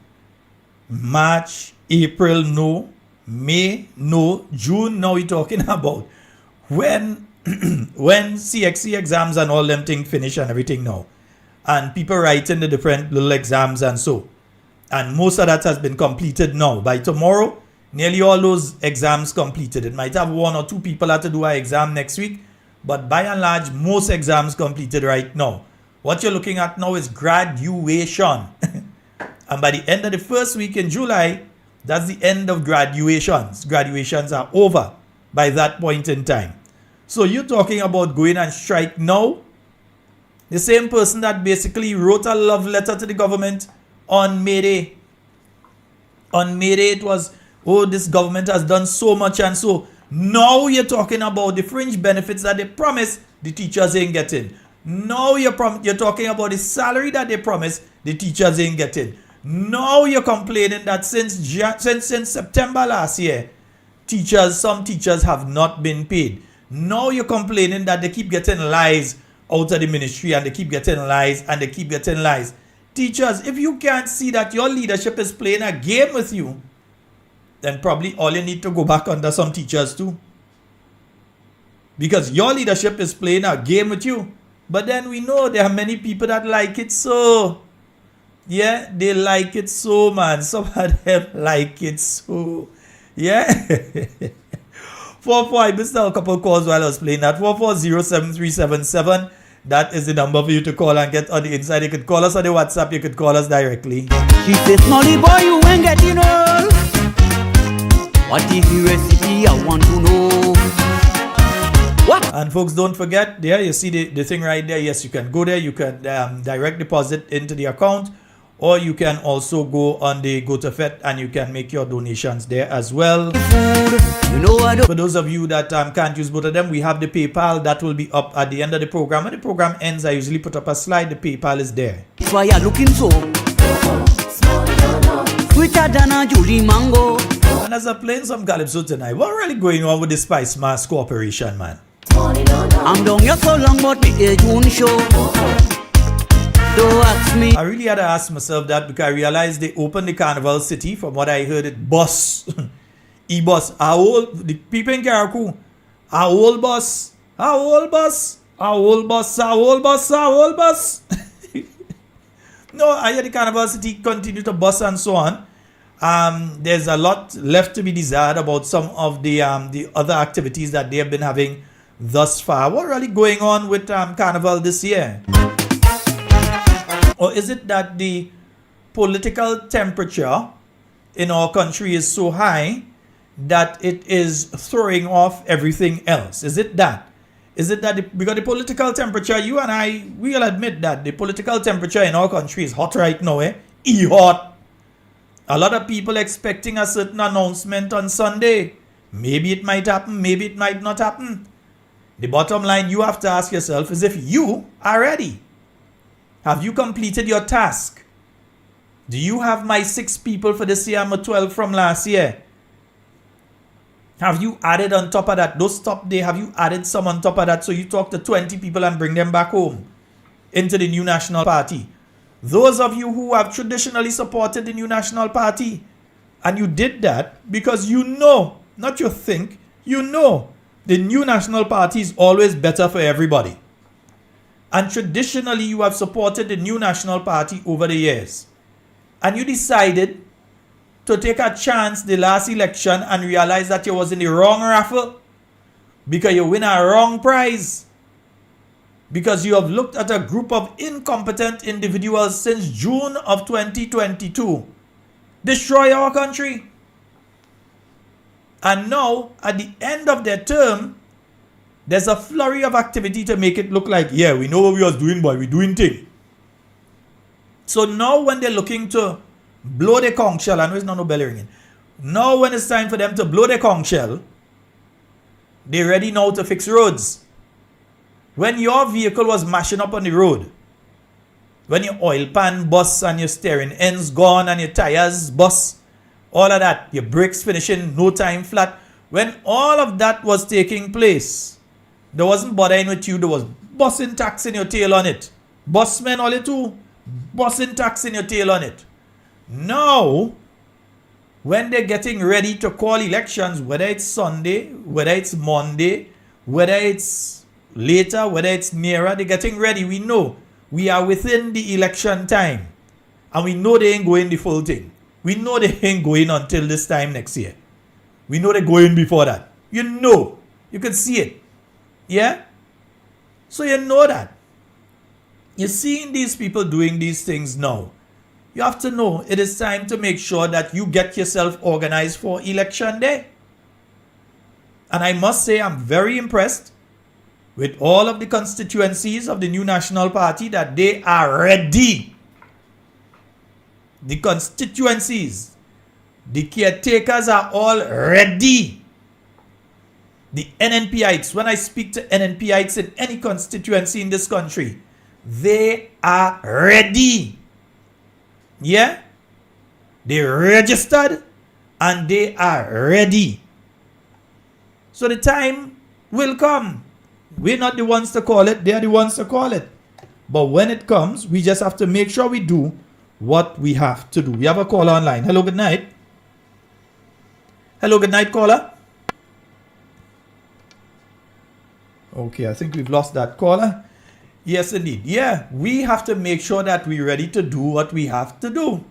March, April, no. May, no. June, now we're talking about. When CXC exams and all them things finish and everything now. And people writing the different little exams and so. And most of that has been completed now. By tomorrow, nearly all those exams completed. It might have 1 or 2 people have to do an exam next week. But by and large, most exams completed right now. What you're looking at now is graduation. And by the end of the first week in July, that's the end of graduations. Graduations are over by that point in time. So you're talking about going on strike now. The same person that basically wrote a love letter to the government on May Day. On May Day it was, oh, this government has done so much and so. Now you're talking about the fringe benefits that they promised the teachers ain't getting. Now you're talking about the salary that they promised the teachers ain't getting. Now you're complaining that since September last year, some teachers have not been paid. Now you're complaining that they keep getting lies out of the ministry and they keep getting lies and they keep getting lies. Teachers, if you can't see that your leadership is playing a game with you, then probably all you need to go back under some teachers too. Because your leadership is playing a game with you. But then we know there are many people that like it so. Yeah, they like it so, man. Some of them like it so. Yeah. 44, I missed a couple calls while I was playing that. 44073777. That is the number for you to call and get on the inside. You could call us on the WhatsApp. You could call us directly. She says, Molly boy, you ain't getting old. What is the recipe? I want to know. What? And folks, don't forget, there you see the thing right there. Yes, you can go there. You can direct deposit into the account, or you can also go on the GoToFet and you can make your donations there as well. You know, for those of you that can't use both of them, we have the PayPal that will be up at the end of the program. When the program ends, I usually put up a slide. The PayPal is there. That's why you're looking so sweeter than a Julie Mango. And as I'm playing some Calypso tonight, what really going on with the Spice Mask Corporation, man? I'm down here so long, but the age won't show. Don't ask me. I really had to ask myself that because I realized they opened the Carnival City. From what I heard, it bus. E-bus. Our old, the people in Karakou. Our old bus. Our old bus. Our old bus. Our old bus. Our old bus. No, I hear the Carnival City continue to bus and so on. There's a lot left to be desired about some of the other activities that they have been having thus far. What really going on with Carnival this year? Or is it that the political temperature in our country is so high that it is throwing off everything else? Is it that? Is it that because the political temperature, you and I, we'll admit that the political temperature in our country is hot right now, hot. A lot of people expecting a certain announcement on Sunday. Maybe it might happen, maybe it might not happen. The bottom line you have to ask yourself is if you are ready. Have you completed your task? Do you have my 6 people for this year, my 12 from last year? Have you added on top of that, those top day, have you added some on top of that so you talk to 20 people and bring them back home into the new National Party? Those of you who have traditionally supported the new National Party, and you did that because you know, not you think, you know the new National Party is always better for everybody. And traditionally you have supported the new National Party over the years. And you decided to take a chance the last election and realize that you was in the wrong raffle because you win a wrong prize. Because you have looked at a group of incompetent individuals since June of 2022 destroy our country. And now, at the end of their term, there's a flurry of activity to make it look like, yeah, we know what we was doing, boy, we doing thing. So now when they're looking to blow the conch shell, I know it's not no bell ringing. Now when it's time for them to blow the conch shell, they're ready now to fix roads. When your vehicle was mashing up on the road, when your oil pan busts and your steering ends gone and your tires bust, all of that, your brakes finishing no time flat, when all of that was taking place, there wasn't bothering with you, there was busting tax in your tail on it. Busmen all it too, busting tax in your tail on it. Now, when they're getting ready to call elections, whether it's Sunday, whether it's Monday, whether it's later, whether it's nearer, they're getting ready. We know we are within the election time. And we know they ain't going the full thing. We know they ain't going until this time next year. We know they're going before that. You know. You can see it. Yeah? So you know that. You're seeing these people doing these things now. You have to know it is time to make sure that you get yourself organized for election day. And I must say I'm very impressed with all of the constituencies of the new National Party that they are ready. The constituencies, the caretakers are all ready. The NNPites, when I speak to NNPites in any constituency in this country, they are ready. Yeah? They registered and they are ready. So the time will come. We're not the ones to call it, they're the ones to call it. But when it comes, we just have to make sure we do what we have to do. We have a caller online. Hello, good night. Hello, good night, caller. Okay, I think we've lost that caller. Yes, indeed. Yeah, we have to make sure that we're ready to do what we have to do.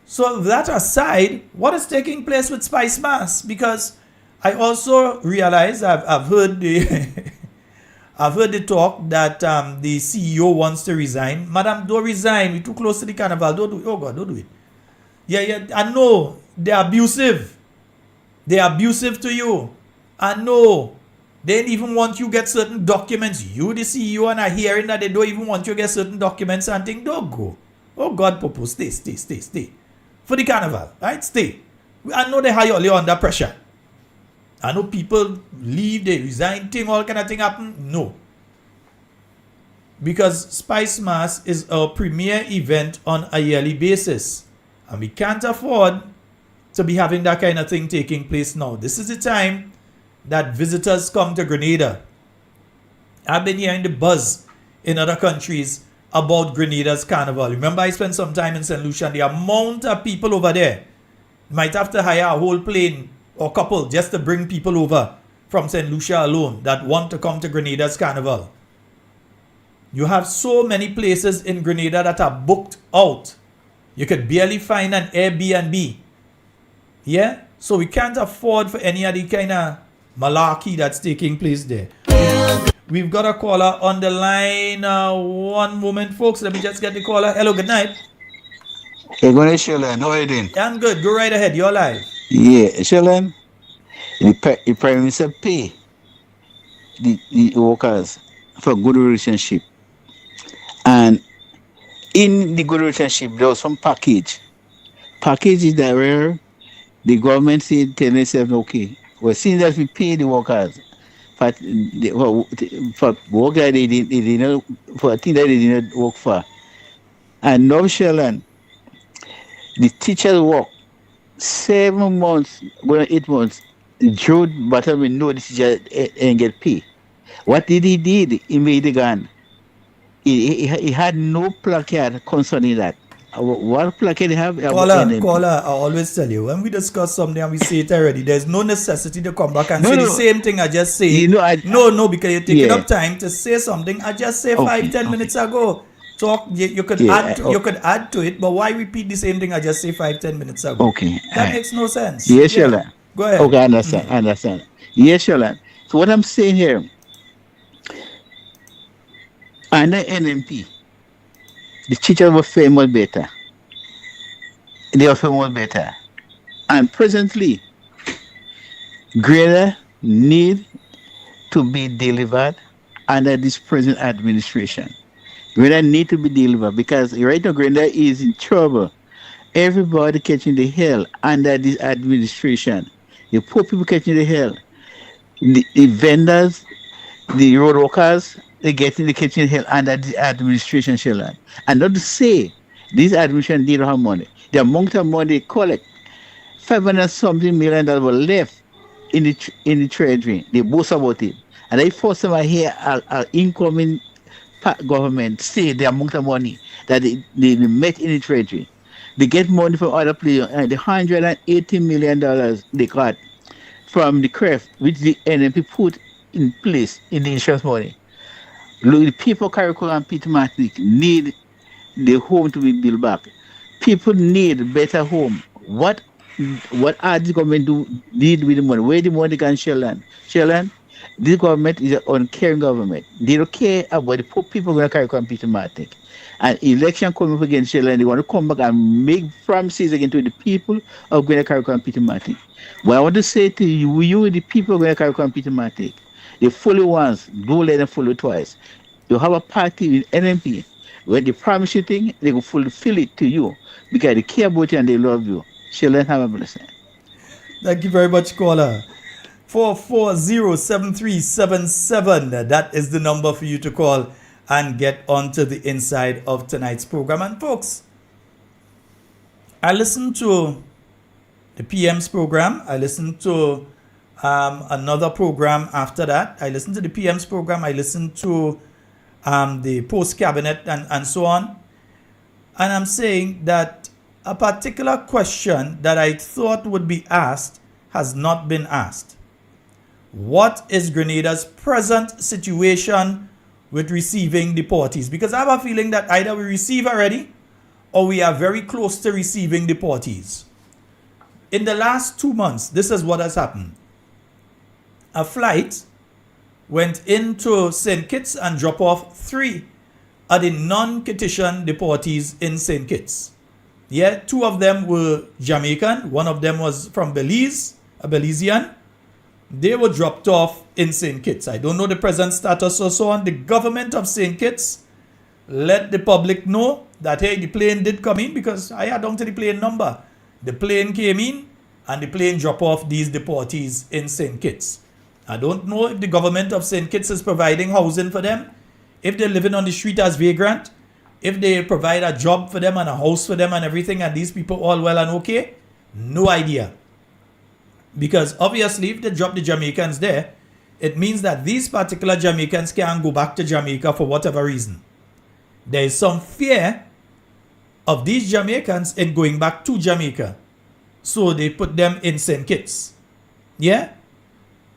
So that aside, what is taking place with Spice Mass? Because I also realize I've heard the I've heard the talk that the CEO wants to resign. Madam, don't resign. We're too close to the carnival. Don't do it. Oh God, don't do it. Yeah. I know they're abusive. They're abusive to you. I know. They didn't even want you to get certain documents. You, the CEO, and are hearing that they don't even want you to get certain documents and think, don't go. Oh God, Popo, stay. For the carnival, right? Stay. I know they hire you under pressure. I know people leave, they resign, all kind of thing happen. No. Because Spice Mass is a premier event on a yearly basis. And we can't afford to be having that kind of thing taking place now. This is the time that visitors come to Grenada. I've been hearing the buzz in other countries about Grenada's carnival. Remember, I spent some time in St. Lucia, and the amount of people over there might have to hire a whole plane or couple just to bring people over from St. Lucia alone that want to come to Grenada's carnival. You have so many places in Grenada that are booked out. You could barely find an Airbnb. Yeah? So we can't afford for any of the kind of malarkey that's taking place there. We've got a caller on the line. One moment, folks. Let me just get the caller. Hello, good night. Hey, good night, Sheldon. How are you doing? I'm good. Go right ahead. You're live. Yeah, Sheldon, the Prime Minister pay the workers for good relationship. And in the good relationship, there was some packages that were the government said tell themselves, okay, well, since that we pay the workers for work that they didn't, for a thing that they didn't work for. And now, Sheldon, the teachers work 7 months, going 8 months. Jude Butterman know the teacher ain't get paid. What did he did? He made the gun. He had no placard concerning that. What placard he have? Caller, I always tell you, when we discuss something and we say it already, there's no necessity to come back and say the same thing I just said. You know, because you're taking up time to say something I just said 5-10 minutes ago. Talk, you could add to it, but why repeat the same thing I just said 5-10 minutes ago? Okay. That makes no sense. Yes, Sheldon. Go ahead. Okay, I understand. Yes, Sheldon. So what I'm saying here, under NMP, the teachers were far more better. They were far more better. And presently, greater need to be delivered under this present administration. Greater need to be delivered because right now Greater is in trouble. Everybody catching the hell under this administration. The poor people catching the hell. The vendors, the road workers, they catching the hell under the administration, Sheldon. And not to say this administration didn't have money. The amount of money they collect, $500-something million were left in the treasury. They boast about it. And they force them to hear our incoming government say the amount of money that they met in the treasury. They get money from other players, the $180 million they got from the CREF, which the NMP put in place in the insurance money. Look, the people Carriacou and Peter Martinique need the home to be built back. People need better home. What are the government did with the money? Where the money can Sheldon? Sheldon, this government is an uncaring government. They don't care about the poor people going to Carriacou and Peter Martinique. And election coming up against Sheldon, they want to come back and make promises again to the people of Gwyneth Carriacou and Peter Martinique. But I want to say to you the people of Gwyneth Carriacou and Peter Martinique, the follow once, don't let them follow twice. You have a party in NMP, when they promise you things, they will fulfill it to you because they care about you and they love you. Sheldon, have a blessing. Thank you very much, caller. 440-7377. That is the number for you to call and get onto the inside of tonight's program. And folks, I listened to the PM's program. I listened to another program after that. I listened to the PM's program. I listened to the post-cabinet and so on. And I'm saying that a particular question that I thought would be asked has not been asked. What is Grenada's present situation with receiving deportees? Because I have a feeling that either we receive already or we are very close to receiving deportees. In the last 2 months, this is what has happened. A flight went into St. Kitts and dropped off 3 of the non-petition deportees in St. Kitts. Yeah, 2 of them were Jamaican. 1 of them was from Belize, a Belizean. They were dropped off in St. Kitts. I don't know the present status or so on. The government of St. Kitts let the public know that, hey, the plane did come in because I had down to the plane number. The plane came in and the plane dropped off these deportees in St. Kitts. I don't know if the government of St. Kitts is providing housing for them, if they're living on the street as vagrant, if they provide a job for them and a house for them and everything, and these people all well and okay. No idea. Because obviously if they drop the Jamaicans there, it means that these particular Jamaicans can't go back to Jamaica for whatever reason. There is some fear of these Jamaicans in going back to Jamaica. So they put them in St. Kitts. Yeah?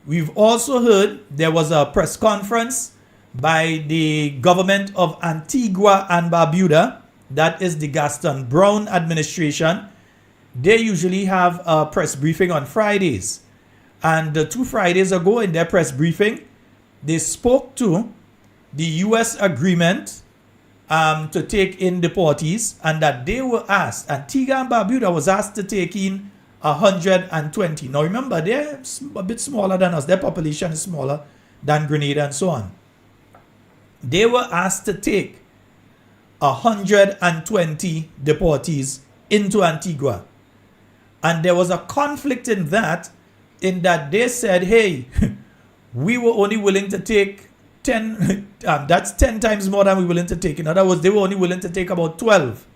We've also heard there was a press conference by the government of Antigua and Barbuda. That is the Gaston Brown administration. They usually have a press briefing on Fridays. And 2 Fridays ago in their press briefing, they spoke to the U.S. agreement to take in deportees, and that they were asked, Antigua and Barbuda was asked to take in 120. Now remember, they're a bit smaller than us. Their population is smaller than Grenada and so on. They were asked to take 120 deportees into Antigua. And there was a conflict in that they said, hey, we were only willing to take 10, that's 10 times more than we were willing to take. In other words, they were only willing to take about 12.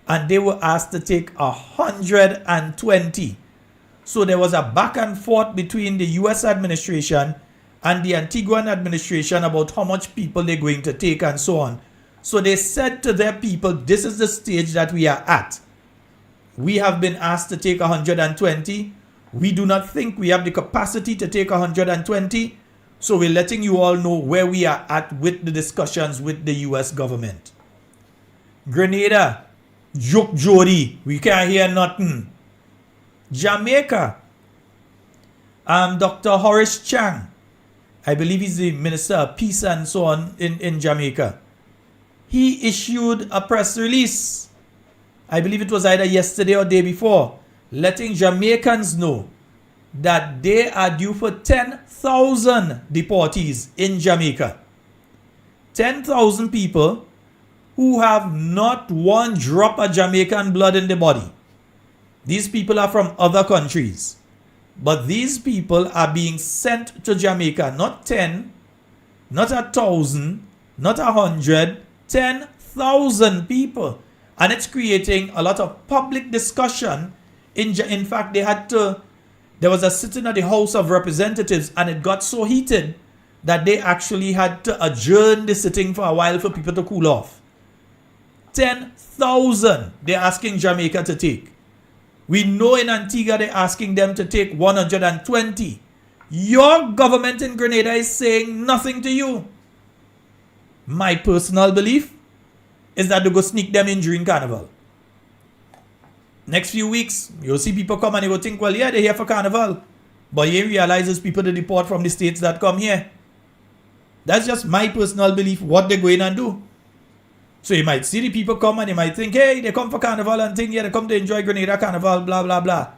And they were asked to take 120. So there was a back and forth between the U.S. administration and the Antiguan administration about how much people they're going to take and so on. So they said to their people, this is the stage that we are at. We have been asked to take 120. We do not think we have the capacity to take 120. So we're letting you all know where we are at with the discussions with the U.S. government. Grenada, joke Jody, we can't hear nothing. Jamaica, Dr. Horace Chang, I believe he's the Minister of Peace and so on in Jamaica. He issued a press release, I believe it was either yesterday or day before, letting Jamaicans know that they are due for 10,000 deportees in Jamaica. 10,000 people who have not one drop of Jamaican blood in the body. These people are from other countries. But these people are being sent to Jamaica, not 10, not 1,000, not 100, 10,000 people. And it's creating a lot of public discussion. In fact, there was a sitting at the House of Representatives, and it got so heated that they actually had to adjourn the sitting for a while for people to cool off. 10,000 they're asking Jamaica to take. We know in Antigua they're asking them to take 120. Your government in Grenada is saying nothing to you. My personal belief is that they go sneak them in during Carnival. Next few weeks, you'll see people come and you will think, well, yeah, they're here for Carnival. But you realize there's people to deport from the states that come here. That's just my personal belief, what they're going and do. So you might see the people come and you might think, hey, they come for Carnival and think, yeah, they come to enjoy Grenada Carnival, blah, blah, blah.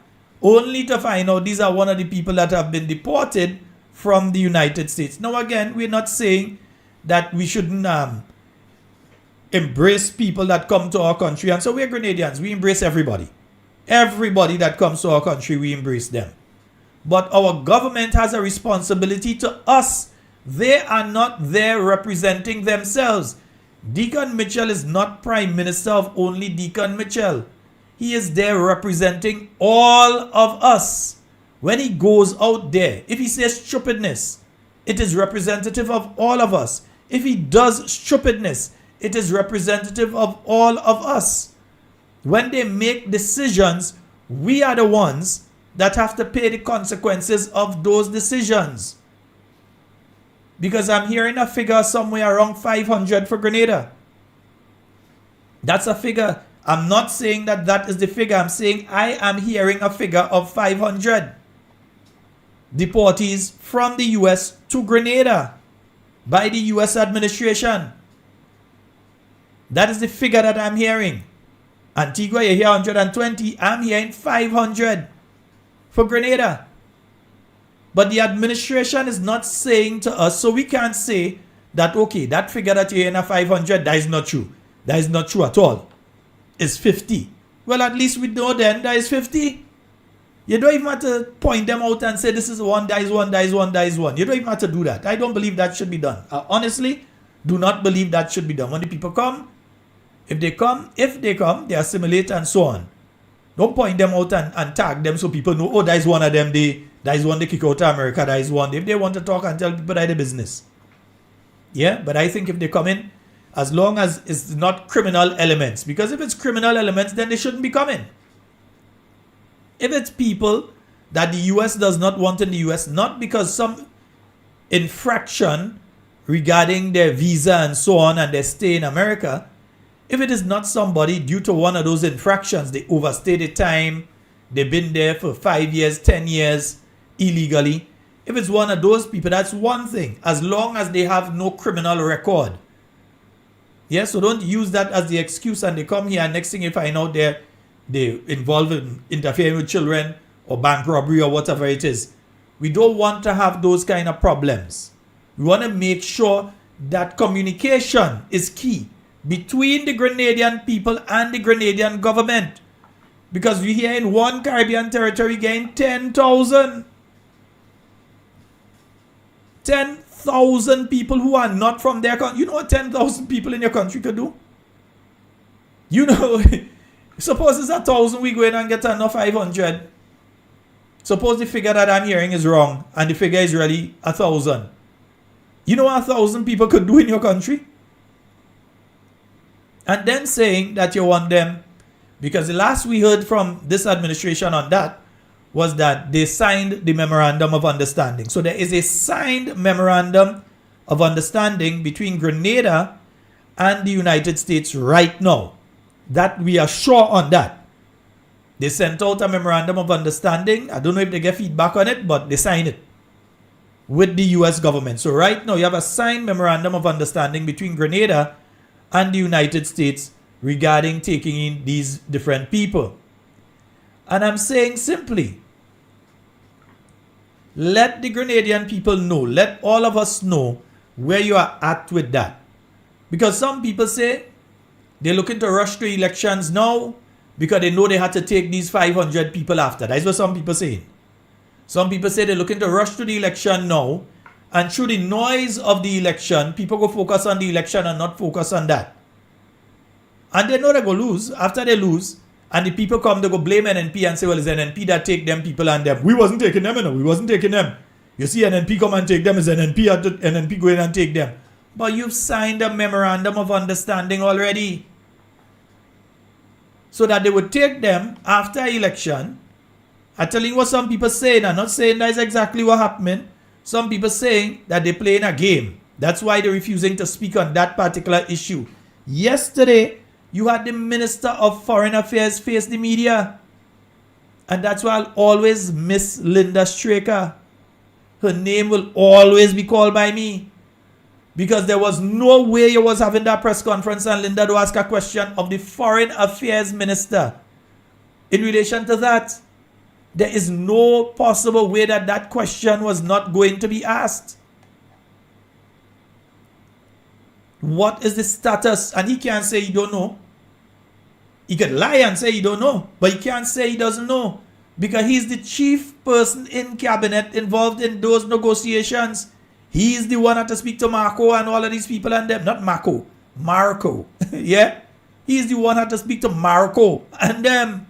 Only to find out these are one of the people that have been deported from the United States. Now, again, we're not saying that we shouldn't embrace people that come to our country. And so we're Grenadians. We embrace everybody. Everybody that comes to our country, we embrace them. But our government has a responsibility to us. They are not there representing themselves. Deacon Mitchell is not Prime Minister of only Deacon Mitchell. He is there representing all of us. When he goes out there, if he says stupidness, it is representative of all of us. If he does stupidness, it is representative of all of us. When they make decisions, we are the ones that have to pay the consequences of those decisions. Because I'm hearing a figure somewhere around 500 for Grenada. That's a figure. I'm not saying that that is the figure. I'm saying I am hearing a figure of 500 deportees from the U.S. to Grenada by the U.S. administration. That is the figure that I'm hearing. Antigua, you hear 120. I'm hearing 500 for Grenada. But the administration is not saying to us, so we can't say that, okay, that figure that you're hearing 500, that is not true. That is not true at all. It's 50. Well, at least we know then that is 50. You don't even have to point them out and say this is one, that is one, that is one, that is one. You don't even have to do that. I don't believe that should be done. I honestly do not believe that should be done. When the people come, if they come, they assimilate and so on. Don't point them out and tag them so people know, oh, that is one of them, that is one they kick out of America, that is one. If they want to talk and tell people that is business. Yeah, but I think if they come in, as long as it's not criminal elements, because if it's criminal elements, then they shouldn't be coming. If it's people that the US does not want in the US, not because some infraction regarding their visa and so on and their stay in America, if it is not somebody due to one of those infractions, they overstay the time, they've been there for 5 years, 10 years illegally. If it's one of those people, that's one thing, as long as they have no criminal record. Yeah, so don't use that as the excuse and they come here and next thing you find out they're involved in interfering with children or bank robbery or whatever it is. We don't want to have those kind of problems. We want to make sure that communication is key between the Grenadian people and the Grenadian government. Because we here in one Caribbean territory getting 10,000 people who are not from their country. You know what 10,000 people in your country could do? You know, suppose it's 1,000, we go in and get another 500. Suppose the figure that I'm hearing is wrong and the figure is really 1,000. You know what 1,000 people could do in your country? And then saying that you want them, because the last we heard from this administration on that was that they signed the memorandum of understanding. So there is a signed memorandum of understanding between Grenada and the United States right now. That we are sure on that. They sent out a memorandum of understanding. I don't know if they get feedback on it, but they signed it with the US government. So right now you have a signed memorandum of understanding between Grenada and the United States regarding taking in these different people. And I'm saying simply, let the Grenadian people know, let all of us know where you are at with that. Because some people say they're looking to rush to elections now because they know they had to take these 500 people after. That's what some people say. Some people say they're looking to rush to the election now, and through the noise of the election, people go focus on the election and not focus on that. And they know they go lose. After they lose, and the people come, they go blame NNP and say, well, it's NNP that take them people and them. We wasn't taking them, you know. We wasn't taking them. You see NNP come and take them, it's NNP go in and take them. But you've signed a memorandum of understanding already. So that they would take them after election. I'm telling you what some people saying. I'm not saying that's exactly what happened. Some people saying that they're playing a game. That's why they're refusing to speak on that particular issue. Yesterday, you had the Minister of Foreign Affairs face the media. And that's why I'll always miss Linda Straker. Her name will always be called by me. Because there was no way you was having that press conference and Linda to ask a question of the Foreign Affairs Minister. In relation to that, there is no possible way that that question was not going to be asked. What is the status? And he can't say he don't know. He could lie and say he don't know, but he can't say he doesn't know. Because he's the chief person in cabinet involved in those negotiations. He's the one that to speak to Marco and all of these people and them. Not Marco. Marco. Yeah? He's the one that to speak to Marco and them.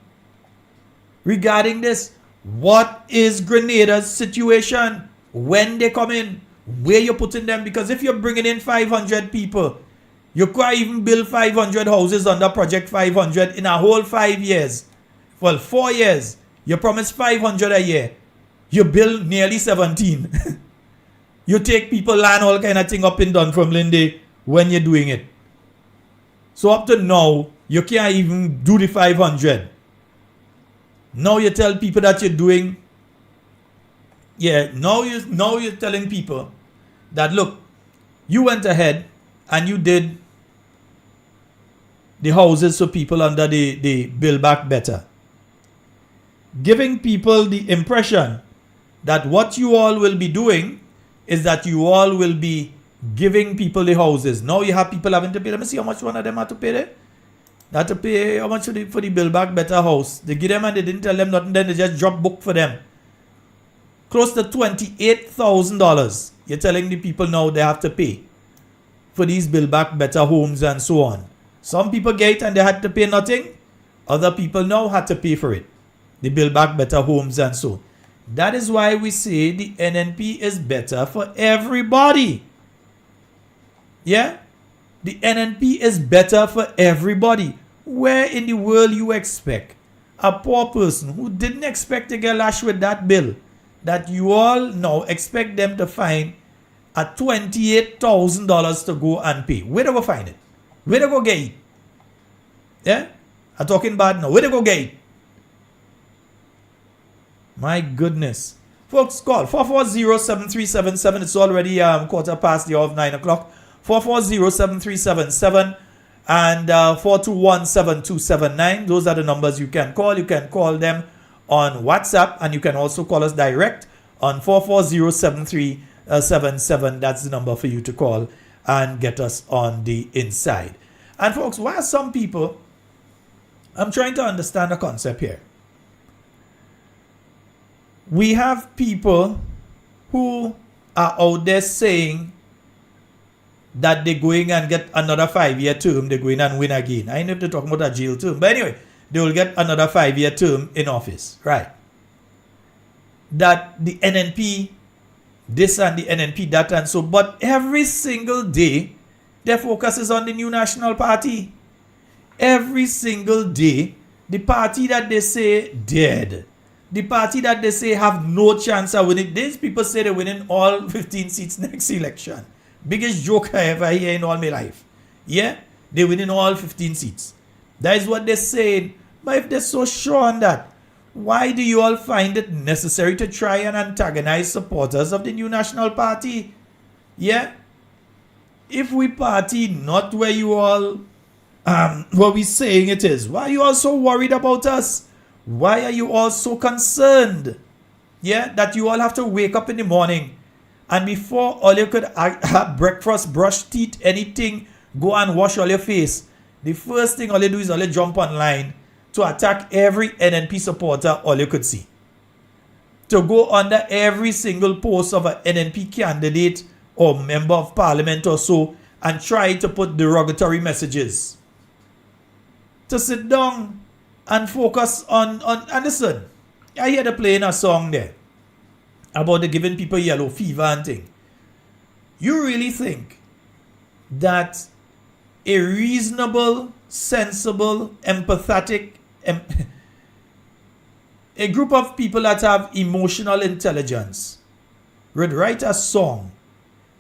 Regarding this, what is Grenada's situation? When they come in? Where you're putting them? Because if you're bringing in 500 people, you can't even build 500 houses under Project 500 in a whole 5 years. Well, 4 years. You promise 500 a year. You build nearly 17. You take people land all kind of thing up in Dunfermline when you're doing it. So up to now, you can't even do the 500. Now you tell people that you're doing. Yeah, now you're telling people that look, you went ahead and you did the houses for people under the Build Back Better. Giving people the impression that what you all will be doing is that you all will be giving people the houses. Now you have people having to pay. Let me see how much one of them had to pay there. They had to pay how much for the Build Back Better house. They give them and they didn't tell them nothing. Then they just drop book for them. Close to $28,000. You're telling the people now they have to pay for these Build Back Better homes and so on. Some people get it and they had to pay nothing. Other people now had to pay for it. The Build Back Better homes and so. That is why we say the NNP is better for everybody. Yeah? The NNP is better for everybody. Where in the world you expect a poor person who didn't expect to get lashed with that bill, that you all now expect them to find at $28,000 to go and pay? Where do they go find it? Where do they go get it? Yeah? I'm talking bad now. Where do they go get it? My goodness. Folks, call 440-7377. It's already quarter past the hour of 9 o'clock. 440-7377 and 421-7279. Those are the numbers you can call. You can call them on WhatsApp, and you can also call us direct on 440-7377. That's the number for you to call and get us on the inside. And folks, why are some people... I'm trying to understand the concept here. We have people who are out there saying that they're going and get another 5-year term, they're going and win again. I know if they're talking about a jail term, but anyway, they will get another 5-year term in office, right? That the NNP, this and the NNP that and so, but every single day, their focus is on the New National Party. Every single day, the party that they say dead, the party that they say have no chance of winning. These people say they're winning all 15 seats next election. Biggest joke I ever hear in all my life. Yeah? They're winning all 15 seats. That is what they're saying. But if they're so sure on that, why do you all find it necessary to try and antagonize supporters of the New National Party? Yeah? If we party not where you all, what we saying it is, why are you all so worried about us? Why are you all so concerned? Yeah, that you all have to wake up in the morning and before all you could have breakfast, brush teeth, anything, go and wash all your face. The first thing all you do is all you jump online to attack every NNP supporter all you could see. To go under every single post of an NNP candidate or member of parliament or so and try to put derogatory messages. To sit down and focus on and listen, I hear they playing a song there about the giving people yellow fever and thing. You really think that a reasonable, sensible, empathetic, a group of people that have emotional intelligence would write a song,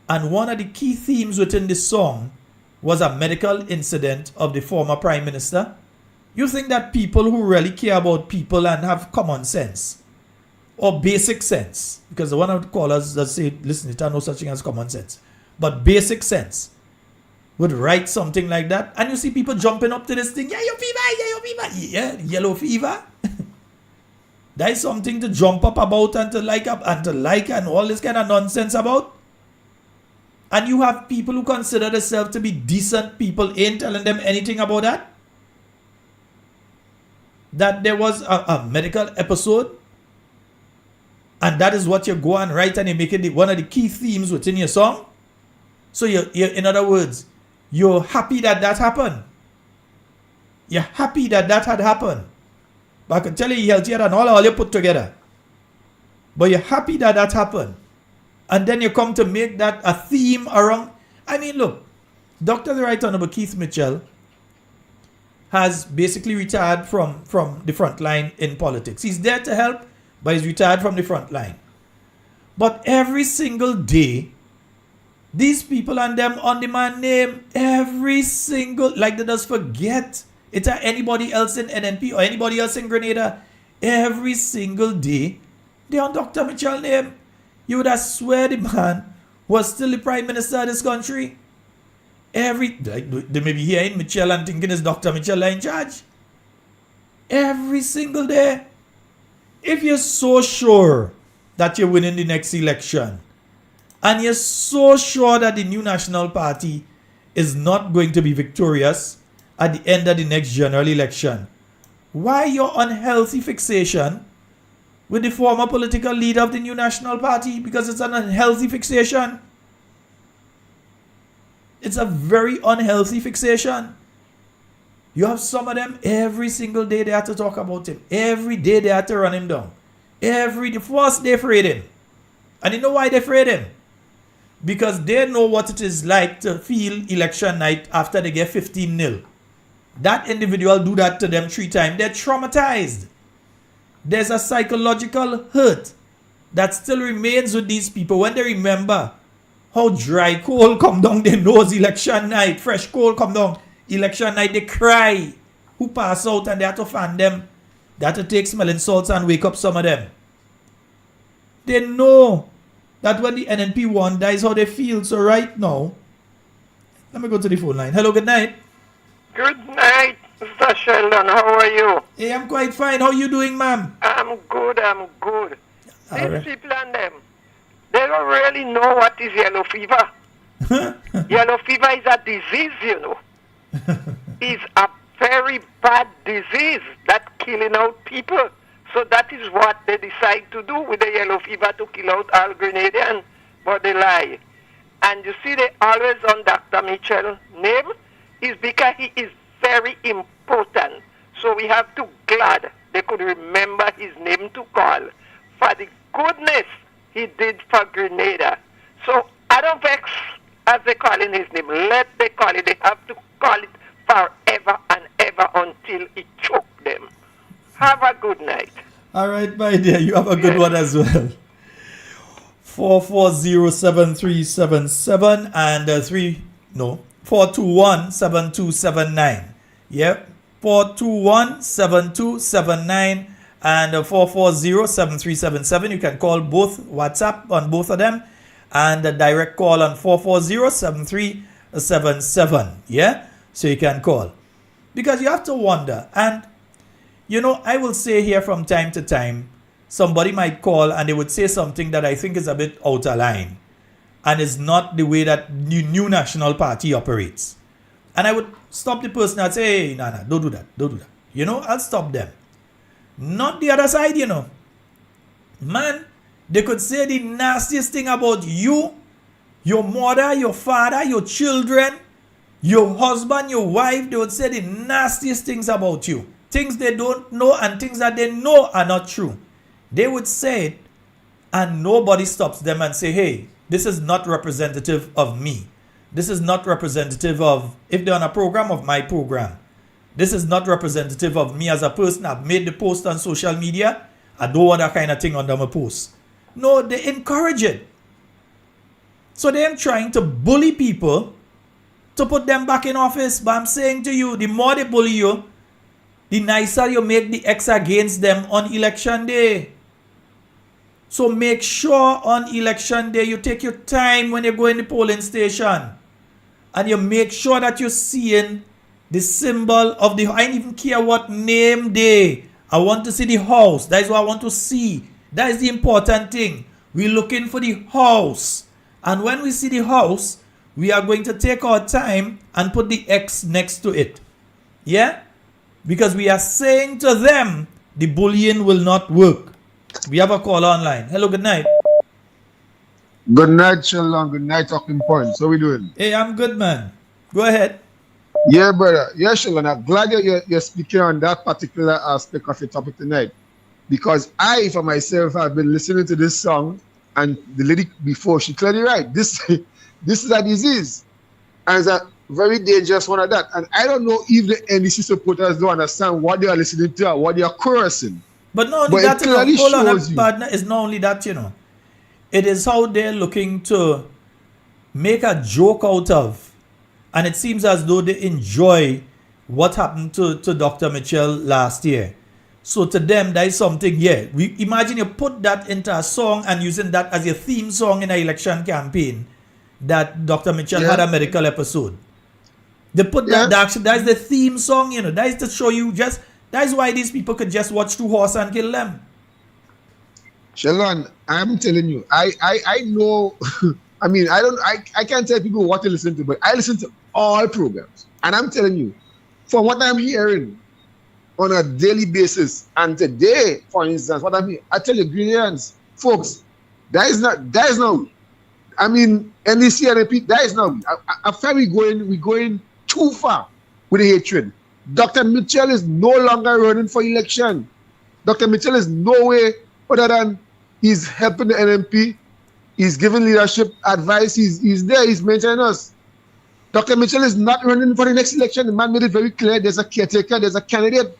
and one of the key themes within the song was a medical incident of the former Prime Minister? You think that people who really care about people and have common sense or basic sense, because the one of the callers that say, listen, there's no such thing as common sense, but basic sense would write something like that, and you see people jumping up to this thing, yellow fever, yeah, yellow fever. That is something to jump up about and to like and all this kind of nonsense about. And you have people who consider themselves to be decent people, ain't telling them anything about that. That there was a medical episode, and that is what you go and write and you make it one of the key themes within your song. So you're in other words, you're happy that that happened. You're happy that that had happened. But I can tell you, you're healthier than all you put together. But you're happy that that happened. And then you come to make that a theme around. I mean, look, Dr. the Right Honorable Keith Mitchell has basically retired from the front line in politics. He's there to help, but he's retired from the front line. But every single day, these people and them on-demand name, every single, like they just forget it's anybody else in NNP or anybody else in Grenada, every single day, they on Dr. Mitchell name. You would have swear the man was still the Prime Minister of this country. They may be hearing Mitchell and thinking it's Dr. Mitchell in charge. Every single day. If you're so sure that you're winning the next election, and you're so sure that the New National Party is not going to be victorious at the end of the next general election, why your unhealthy fixation with the former political leader of the New National Party? Because it's an unhealthy fixation. It's a very unhealthy fixation. You have some of them, every single day they have to talk about him. Every day they have to run him down. The first they afraid him. And you know why they afraid him? Because they know what it is like to feel election night after they get 15-0. That individual do that to them 3 times. They're traumatized. There's a psychological hurt that still remains with these people when they remember how dry cold come down their nose election night. Fresh cold come down election night. They cry. Who pass out and they have to fan them. They have to take smelling salts and wake up some of them. They know that when the NNP won, that is how they feel. So right now, let me go to the phone line. Hello, good night. Good night, Mr. Sheldon. How are you? Hey, I'm quite fine. How you doing, ma'am? I'm good. All These right. people and them, they don't really know what is yellow fever. Yellow fever is a disease, you know. It's a very bad disease that's killing out people. So that is what they decide to do with the yellow fever, to kill out all Grenadians. But they lie. And you see, they always on Dr. Mitchell's name is because he is very important. So we have to glad they could remember his name to call for the goodness he did for Grenada. So I don't vex as they call in his name. Let they call it. They have to call it forever and ever until it choke them. Have a good night. All right, my dear. You have a good one as well. 4407377 and 4217279. Yep. 4217279 and 4407377. You can call both, WhatsApp on both of them, and a direct call on 4407377. Yeah? So you can call. Because you have to wonder. And, you know, I will say here from time to time, somebody might call and they would say something that I think is a bit out of line. And it's not the way that New National Party operates. And I would stop the person and say, hey, no, don't do that. You know, I'll stop them. Not the other side, you know. Man, they could say the nastiest thing about you, your mother, your father, your children, your husband, your wife. They would say the nastiest things about you. Things they don't know and things that they know are not true. They would say it and nobody stops them and say, hey, this is not representative of me. This is not representative of, if they're on a program, of my program. This is not representative of me as a person. I've made the post on social media. I don't want that kind of thing under my post. No, they encourage it. So they're trying to bully people to put them back in office. But I'm saying to you, the more they bully you, the nicer you make the X against them on election day. So make sure on election day you take your time when you go in the polling station. And you make sure that you're seeing the symbol of the... I don't even care what name day. I want to see the house. That is what I want to see. That is the important thing. We're looking for the house. And when we see the house, we are going to take our time and put the X next to it. Yeah? Because we are saying to them, the bullying will not work. We have a call online. Hello, good night. Good night, Sheldon. Good night, Talking Points. How we doing? Hey, I'm good, man. Go ahead. Yeah, brother. Yeah, Sheldon. I'm glad you're speaking on that particular aspect of your topic tonight. Because I, for myself, have been listening to this song, and the lady before, she clearly right. This is a disease. And it's a very dangerous one at that. And I don't know if the NDC supporters don't understand what they are listening to or what they are chorusing. But not only that, hold on, partner, it's not only that, you know. It is how they're looking to make a joke out of. And it seems as though they enjoy what happened to Dr. Mitchell last year. So to them, that is something, yeah. Imagine you put that into a song and using that as your theme song in an election campaign, that Dr. Mitchell had a medical episode. They put that is the theme song, you know. That is to show you just... That is why these people could just watch two horses and kill them. Sheldon, I'm telling you, I know, I mean, I can't tell people what to listen to, but I listen to all programs. And I'm telling you, from what I'm hearing on a daily basis, and today, for instance, what I'm hearing, I tell you, Grenadians, folks, that is not, I mean, NDC and NP, that is not, I feel we're going too far with the hatred. Dr. Mitchell is no longer running for election. Dr. Mitchell is no way other than he's helping the NMP. He's giving leadership advice. He's there. He's mentoring us. Dr. Mitchell is not running for the next election. The man made it very clear. There's a caretaker. There's a candidate.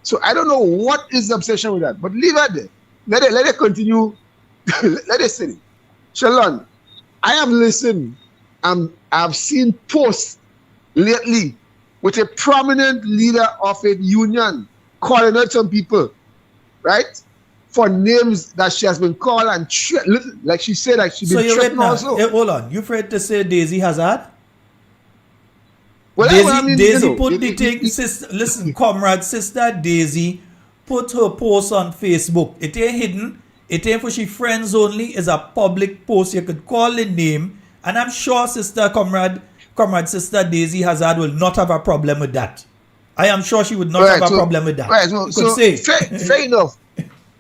So I don't know what is the obsession with that. But leave it there. Let it continue. Let it sit. Sheldon, I have listened. I've seen posts lately with a prominent leader of a union calling out some people, right? for names that she has been called and like she said, like she So been you wait threatened now. also. Hold on. You afraid to say Daisy Hazard? Well, that's what I mean, Daisy you know, put the thing, sister, listen, comrade, sister Daisy put her post on Facebook. It ain't hidden. It ain't for she friends only. It's a public post. You could call the name. And I'm sure comrade, sister Daisy Hazard will not have a problem with that. I am sure she would not have a problem with that. Right, You so could say. fair enough.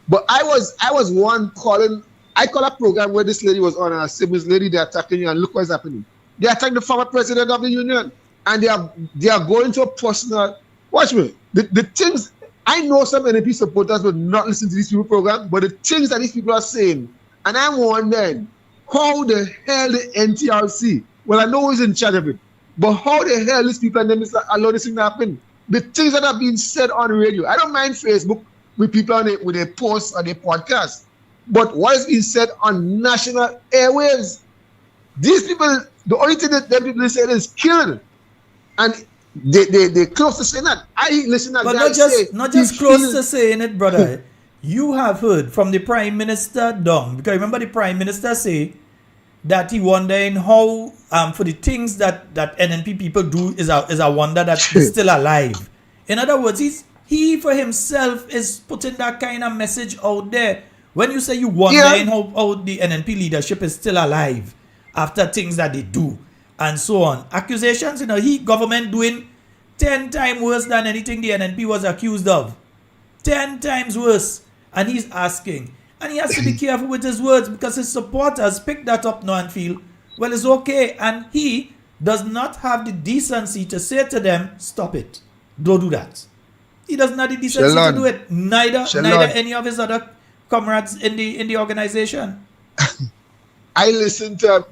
But I was one calling. I call a program where this lady was on, and I said, "This lady, they're attacking you, and look what's happening. They're attacking the former president of the union, and they are going to a personal. Watch me. The things I know, some NP supporters will not listen to these people program, but the things that these people are saying, and I'm wondering how the hell the NTRC. Well, I know who's in charge of it, but how the hell these people and them allow this thing to happen? The things that are being said on radio. I don't mind Facebook with people on it with their posts or their podcasts. But what is being said on national airwaves, these people, the only thing that them people say is killing. And they close to saying that. I listen to But guys not just close to saying it, brother. You have heard from the Prime Minister down. Because remember the Prime Minister say that he wondering how for the things that NNP people do is a wonder that he's still alive. In other words, he for himself is putting that kind of message out there. When you say you wondering how the NNP leadership is still alive after things that they do and so on. Accusations, government doing 10 times worse than anything the NNP was accused of. 10 times worse. And he's asking. And he has to be careful with his words because his supporters pick that up now and feel, well, it's okay. And he does not have the decency to say to them, stop it. Don't do that. He doesn't have the decency to do it. Neither any of his other comrades in the organization. I listened to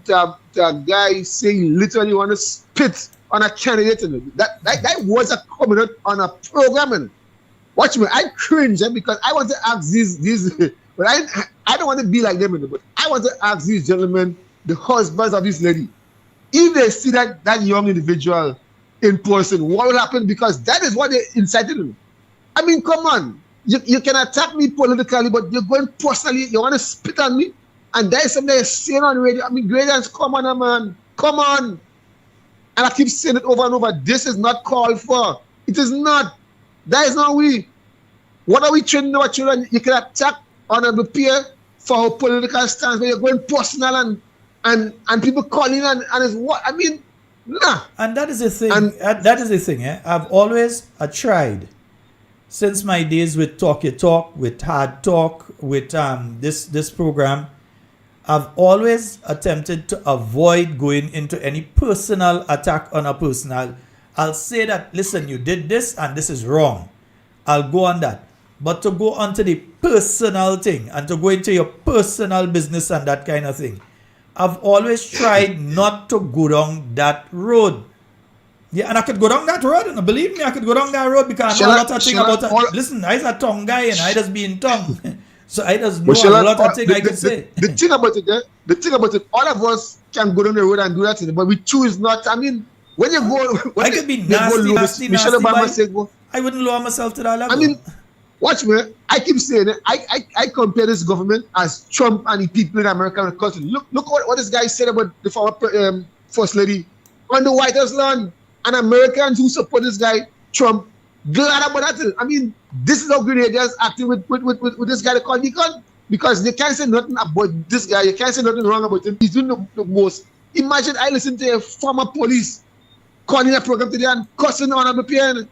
a guy saying literally want to spit on a candidate. That was a comment on a program. Watch me, I cringe because I want to ask these but I don't want to be like them, but I want to ask these gentlemen, the husbands of this lady, if they see that young individual in person, what will happen? Because that is what they incited him. I mean, come on. You can attack me politically, but you're going personally, you want to spit on me? And that is something they're saying on radio. I mean, Gradians, come on, man. Come on. And I keep saying it over and over. This is not called for. It is not. That is not we. What are we training our children? You can attack honorable peer for our political stance, but you're going personal and people calling and it's what? I mean, nah. And that is the thing. That is the thing. I've always tried since my days with Talk Your Talk, with Hard Talk, with this program. I've always attempted to avoid going into any personal attack on a personal. I'll say that, listen, you did this and this is wrong. I'll go on that. But to go onto the personal thing and to go into your personal business and that kind of thing, I've always tried not to go down that road. Yeah, and I could go down that road, and believe me, I could go down that road because I know a lot of things about it. Listen, I'm a tongue guy and I just be in tongue. So I just know a lot of things I can say. The thing about it, all of us can go down the road and do that, but we choose not. I mean, when you go, I could be nasty, Michelle Obama said, I wouldn't lower myself to that level. I mean, watch me. I keep saying it. I compare this government as Trump and the people in America. Look what this guy said about the former First Lady on the White House lawn. And Americans who support this guy, Trump, glad about that. I mean, this is how Grenadiers acting with this guy they call Deacon. Because they can't say nothing about this guy. You can't say nothing wrong about him. He's doing the most. Imagine I listen to a former police calling a program today and cussing on the piano.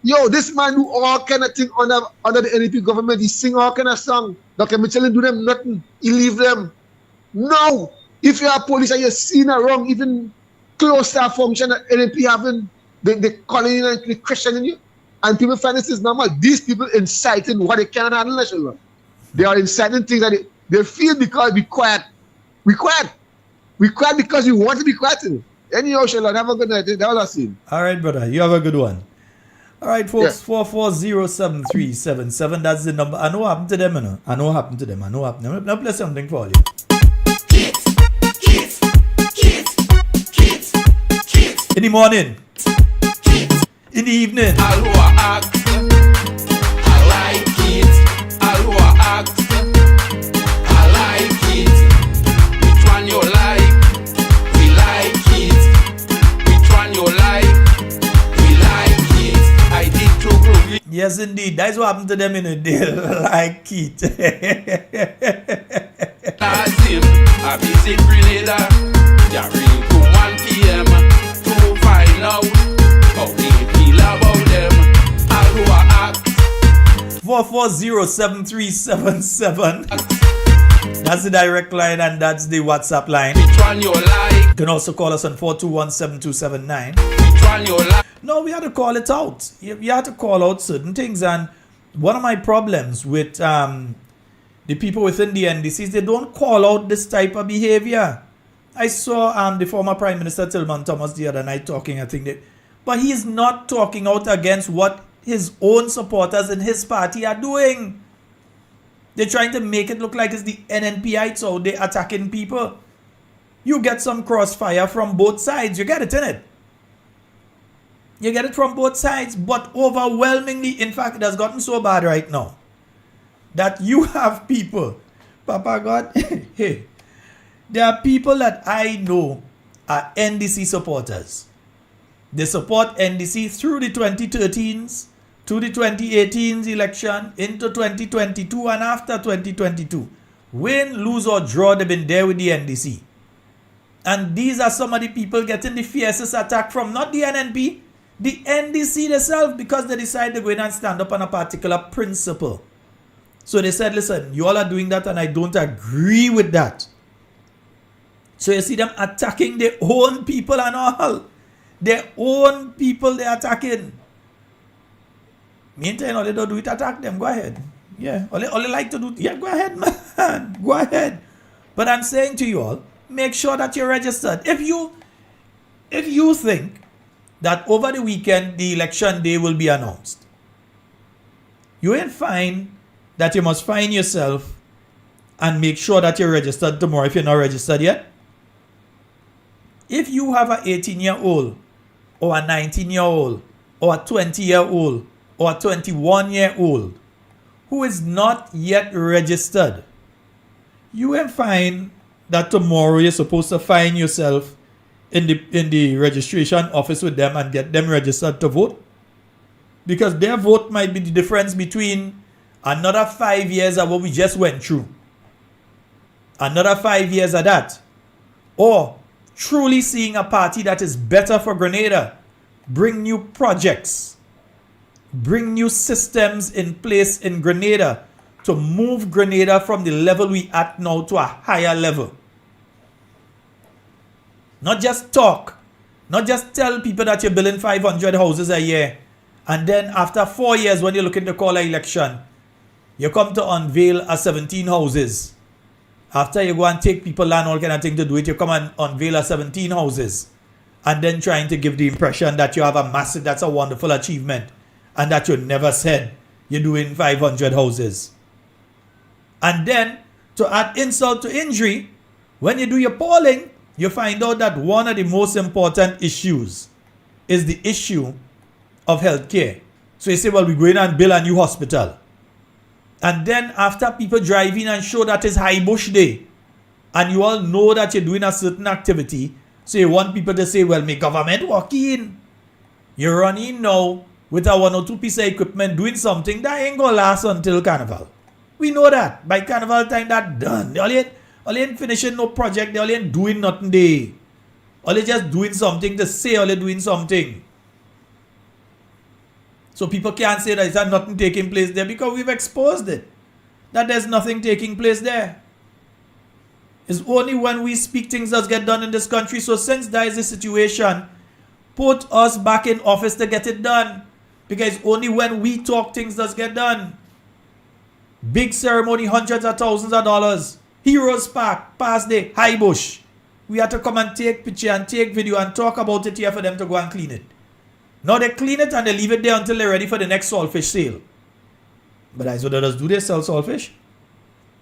Yo, this man do all kind of thing under the NDP government. He sing all kind of song. Dr. Mitchell do them nothing. He leave them. No. If you're a police and you're seen wrong, even close to a function that NDP having, they calling in and they questioning you. And people find this is normal. These people inciting what they cannot handle national. They are inciting things that they feel because we quiet. We quiet. We quiet because we want to be quiet. Anyhow, Shalon, have a good night. That was I seen. All right, brother. You have a good one. All right, folks, 4407377. That's the number. I know what happened to them, you know. I know what happened to them. Now play something for you. Kids. In the morning. In the evening. I like kids. Yes, indeed. That's what happened to them in a day like Keith. Last him, I visit Grenada. During to 1 p.m. to find out how they feel about them. All who are act 440-7377. That's the direct line and that's the WhatsApp line. which one you like, You can also call us on 421-7279. which one you like. No, we had to call it out. You had to call out certain things. And one of my problems with the people within the NDC is they don't call out this type of behavior. I saw the former Prime Minister Tillman Thomas the other night talking, I think, but he is not talking out against what his own supporters in his party are doing. They're trying to make it look like it's the NNPites out there attacking people. You get some crossfire from both sides. You get it, innit? You get it from both sides. But overwhelmingly, in fact, it has gotten so bad right now that you have people, Papa God, hey, there are people that I know are NDC supporters. They support NDC through the 2013s, to the 2018's election, into 2022 and after 2022. Win, lose or draw, they've been there with the NDC. And these are some of the people getting the fiercest attack from not the NNP, the NDC themselves, because they decide to go in and stand up on a particular principle. So they said, listen, you all are doing that and I don't agree with that. So you see them attacking their own people and all. Their own people they're attacking. Meantime, all they don't do it, attack them. Go ahead. Yeah. All they like to do, yeah, go ahead, man. Go ahead. But I'm saying to you all, make sure that you're registered. If you think that over the weekend the election day will be announced, you will find that you must find yourself and make sure that you're registered tomorrow if you're not registered yet. If you have an 18-year-old or a 19-year-old or a 20-year-old or a 21-year-old who is not yet registered, you will find that tomorrow you're supposed to find yourself in the registration office with them and get them registered to vote. Because their vote might be the difference between another 5 years of what we just went through, another 5 years of that, or truly seeing a party that is better for Grenada, bring new projects, bring new systems in place in Grenada to move Grenada from the level we at now to a higher level. Not just talk, not just tell people that you're building 500 houses a year, and then after 4 years when you're looking to call an election, you come to unveil a 17 houses. After you go and take people land, all kind of thing to do it, you come and unveil a 17 houses. And then trying to give the impression that you have a massive, that's a wonderful achievement. And that you never said you're doing 500 houses. And then, to add insult to injury, when you do your polling, you find out that one of the most important issues is the issue of healthcare. So you say, well, we're going and build a new hospital. And then after people drive in and show that it's High Bush Day, and you all know that you're doing a certain activity, so you want people to say, well, may government walk in. You're running now with a 1 or 2 piece of equipment doing something that ain't gonna last until Carnival. We know that. By Carnival time, that done. They all ain't finishing no project. They all ain't doing nothing there. All they just doing something to say all they doing something. So people can't say that there's nothing taking place there because we've exposed it. That there's nothing taking place there. It's only when we speak things that get done in this country. So since that is the situation, put us back in office to get it done. Because only when we talk things does get done. Big ceremony, hundreds of thousands of dollars. Heroes Park, past day, High Bush. We had to come and take picture and take video and talk about it here for them to go and clean it. Now they clean it and they leave it there until they're ready for the next saltfish sale. But that's what others do, they sell saltfish.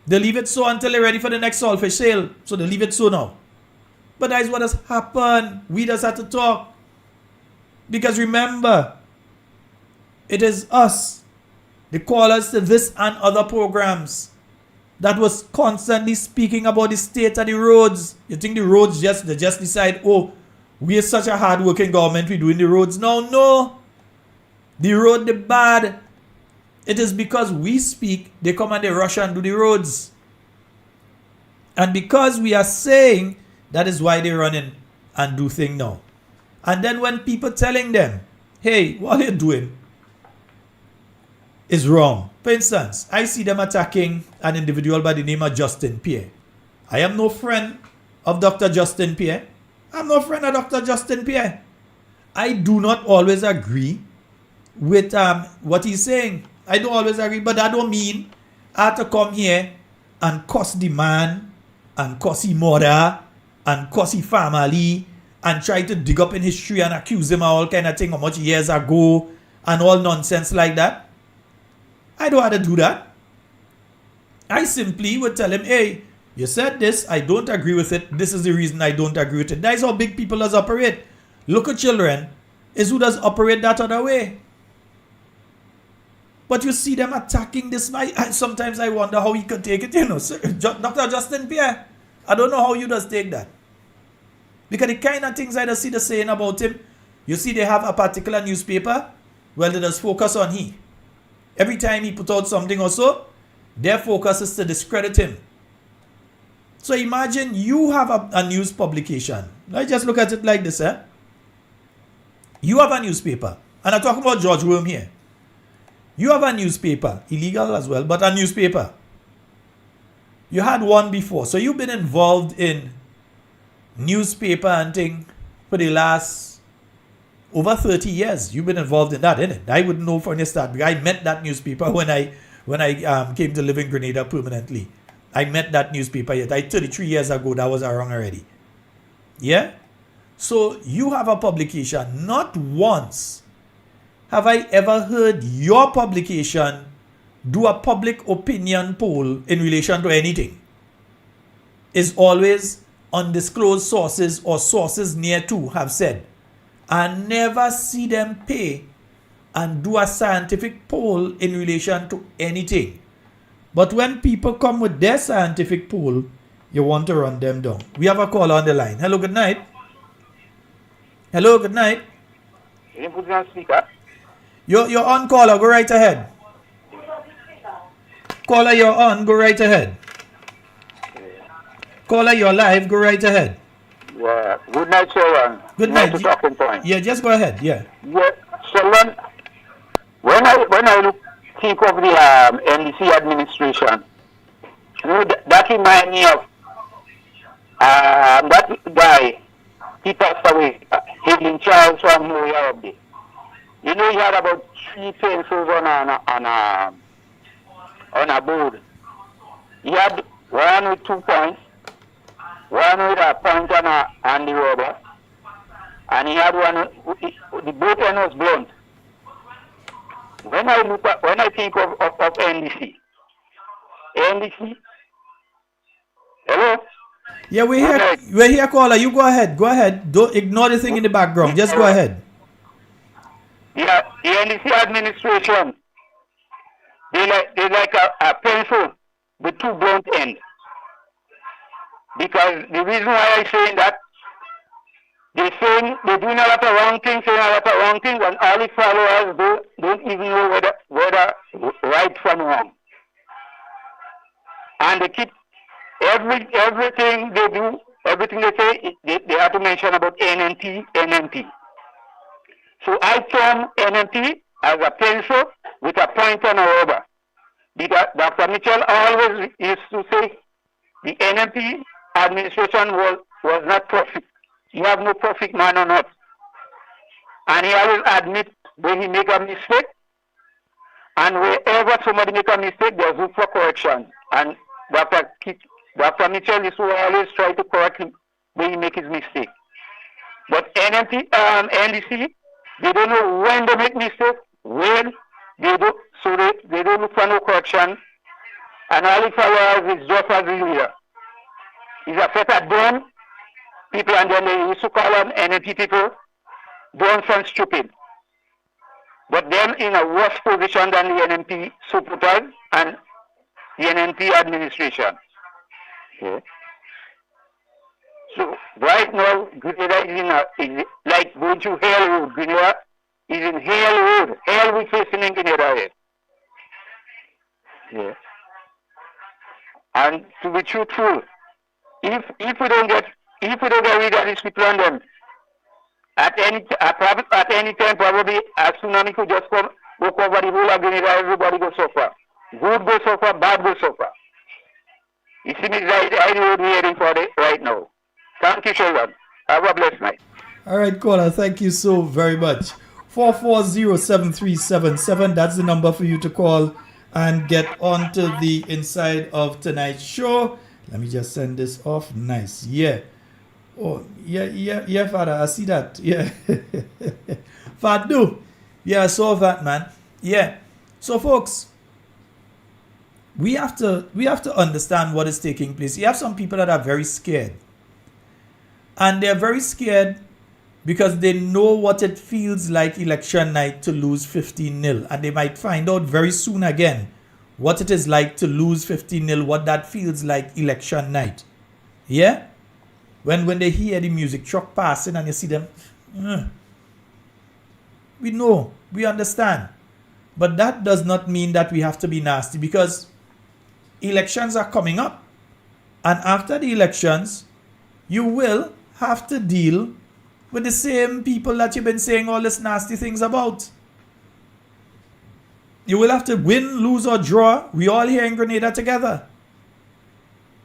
They leave it so until they're ready for the next saltfish sale. So they leave it so now. But that's what has happened. We just have to talk. Because remember, it is us, the callers to this and other programs, that was constantly speaking about the state of the roads. You think the roads they just decide, oh, we are such a hard-working government, we're doing the roads now? No. The road, the bad. It is because we speak, they come and they rush and do the roads. And because we are saying, that is why they run in and do things now. And then when people telling them, hey, what you're doing is wrong. For instance, I see them attacking an individual by the name of Justin Pierre. I am no friend of Dr. Justin Pierre. I'm no friend of Dr. Justin Pierre. I do not always agree with what he's saying. I don't always agree, but that don't mean I have to come here and cuss the man and cuss his mother and cuss his family and try to dig up in history and accuse him of all kind of thing how much years ago and all nonsense like that. I don't have to do that. I simply would tell him, hey, you said this, I don't agree with it. This is the reason I don't agree with it. That is how big people does operate. Local children is who does operate that other way. But you see them attacking this. Sometimes I wonder how he could take it, Dr. Justin Pierre. I don't know how you just take that. Because the kind of things I just see the saying about him, you see they have a particular newspaper, well, they just focus on he. Every time he put out something or so, their focus is to discredit him. So imagine you have a news publication. Let's just look at it like this. You have a newspaper. And I'm talking about George Worm here. You have a newspaper, illegal as well, but a newspaper. You had one before. So you've been involved in newspaper and thing for the last over 30 years. You've been involved in that, innit? I wouldn't know from the start because I met that newspaper when I came to live in Grenada permanently. I met that newspaper yet. 33 years ago, that was around already. Yeah? So you have a publication. Not once have I ever heard your publication do a public opinion poll in relation to anything. It's always undisclosed sources or sources near to have said. I never see them pay and do a scientific poll in relation to anything. But when people come with their scientific poll, you want to run them down. We have a caller on the line. Hello, good night. Hello, good night. You put me on speaker. You're on, caller. Go right ahead. Caller, you're on. Go right ahead. Caller, you're live. Go right ahead. Yeah. Good night, Sharon. Good night. To talking point. Yeah, just go ahead. Yeah. Yeah, Sharon. When I think of the NDC administration, that reminds me of that guy. He passed away. Hailing Charles from Moya. He had about 3 pencils on a board. He had one with 2 points, one with a point on the rubber, and he had one. The both end was blunt. When I think of NDC, hello. Yeah, we're here, caller. You go ahead. Go ahead. Don't ignore the thing in the background. Just go ahead. Yeah, the NDC administration, they like a pencil with 2 blunt ends. Because the reason why I'm saying that, they're doing a lot of wrong things, and all the followers don't even know whether right from wrong. And they keep everything they do, everything they say, they have to mention about NNT. So I term NNT as a pencil with a point on a rubber. Because Dr. Mitchell always used to say the NNP administration was not perfect. You have no perfect man on earth. And he always admit when he make a mistake, and wherever somebody make a mistake, there's room for correction. And Dr. Mitchell is always try to correct him when he make his mistake. But NDC, they don't know when they make mistakes, when they do, so they don't look for no correction. And all the followers is just as the leader. He's a set at them people, and then they used to call them NNP people, don't sound stupid. But them in a worse position than the NNP supporters and the NNP administration. Okay. So right now, Grenada is like going to Hell Road. Grenada is in Hell Road. Hell we facing in Grenada here. truthful. If we don't get rid of these people on them, at any time probably a tsunami could just go cover the whole of Grenada, everybody go suffer. Good go suffer, bad go suffer. You see me right the road we're heading for right now. Thank you, Sheldon. Have a blessed night. All right, caller, thank you so very much. 440-7377, that's the number for you to call and get onto the inside of tonight's show. Let me just send this off. Nice. Yeah. Oh, yeah, Father, I see that. Yeah. Fadu. Yeah, I saw that, man. Yeah. So, folks, we have to understand what is taking place. You have some people that are very scared. And they're very scared because they know what it feels like election night to lose 15-0. And they might find out very soon again what it is like to lose 15-0, what that feels like election night. Yeah? When they hear the music truck passing and you see them, we know, we understand. But that does not mean that we have to be nasty, because elections are coming up. And after the elections, you will have to deal with the same people that you've been saying all these nasty things about. You will have to win, lose, or draw. We all here in Grenada together.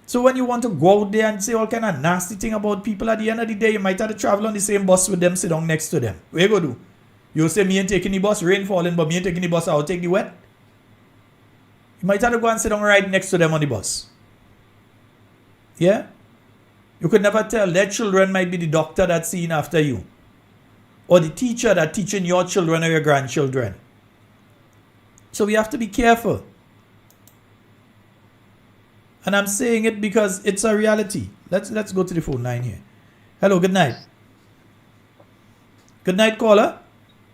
So when you want to go out there and say all kind of nasty thing about people, at the end of the day, you might have to travel on the same bus with them, sit down next to them. What you go do? You say, me ain't taking the bus, rain falling, but me ain't taking the bus, I'll take the wet. You might have to go and sit down right next to them on the bus. Yeah? You could never tell. Their children might be the doctor that's seeing after you, or the teacher that's teaching your children or your grandchildren. So we have to be careful. And I'm saying it because it's a reality. Let's go to the phone line here. Hello, good night. Good night, caller.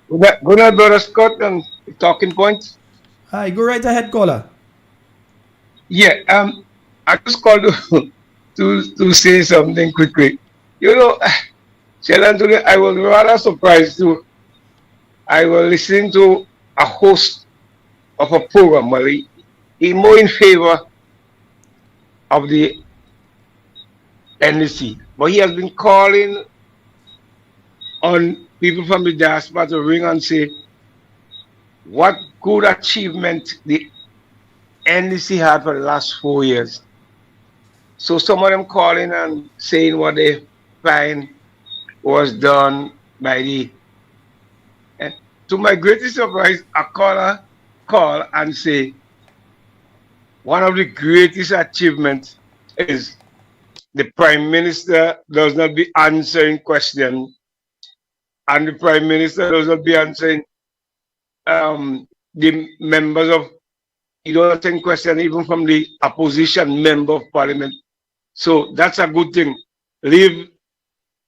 Good night, Brother Scott, and Talking Points. Hi, go right ahead, caller. Yeah, I just called to say something quickly. You know, Sheldon, today I was rather surprised too. I was listening to a host of a program, well, he more in favor of the NDC, but he has been calling on people from the diaspora to ring and say what good achievement the NDC had for the last 4 years. So some of them calling and saying what they find was done by the, and to my greatest surprise, a caller call and say one of the greatest achievements is the Prime Minister does not be answering questions, and the Prime Minister does not be answering the members of, he don't answer questions even from the opposition member of parliament. So that's a good thing. Leave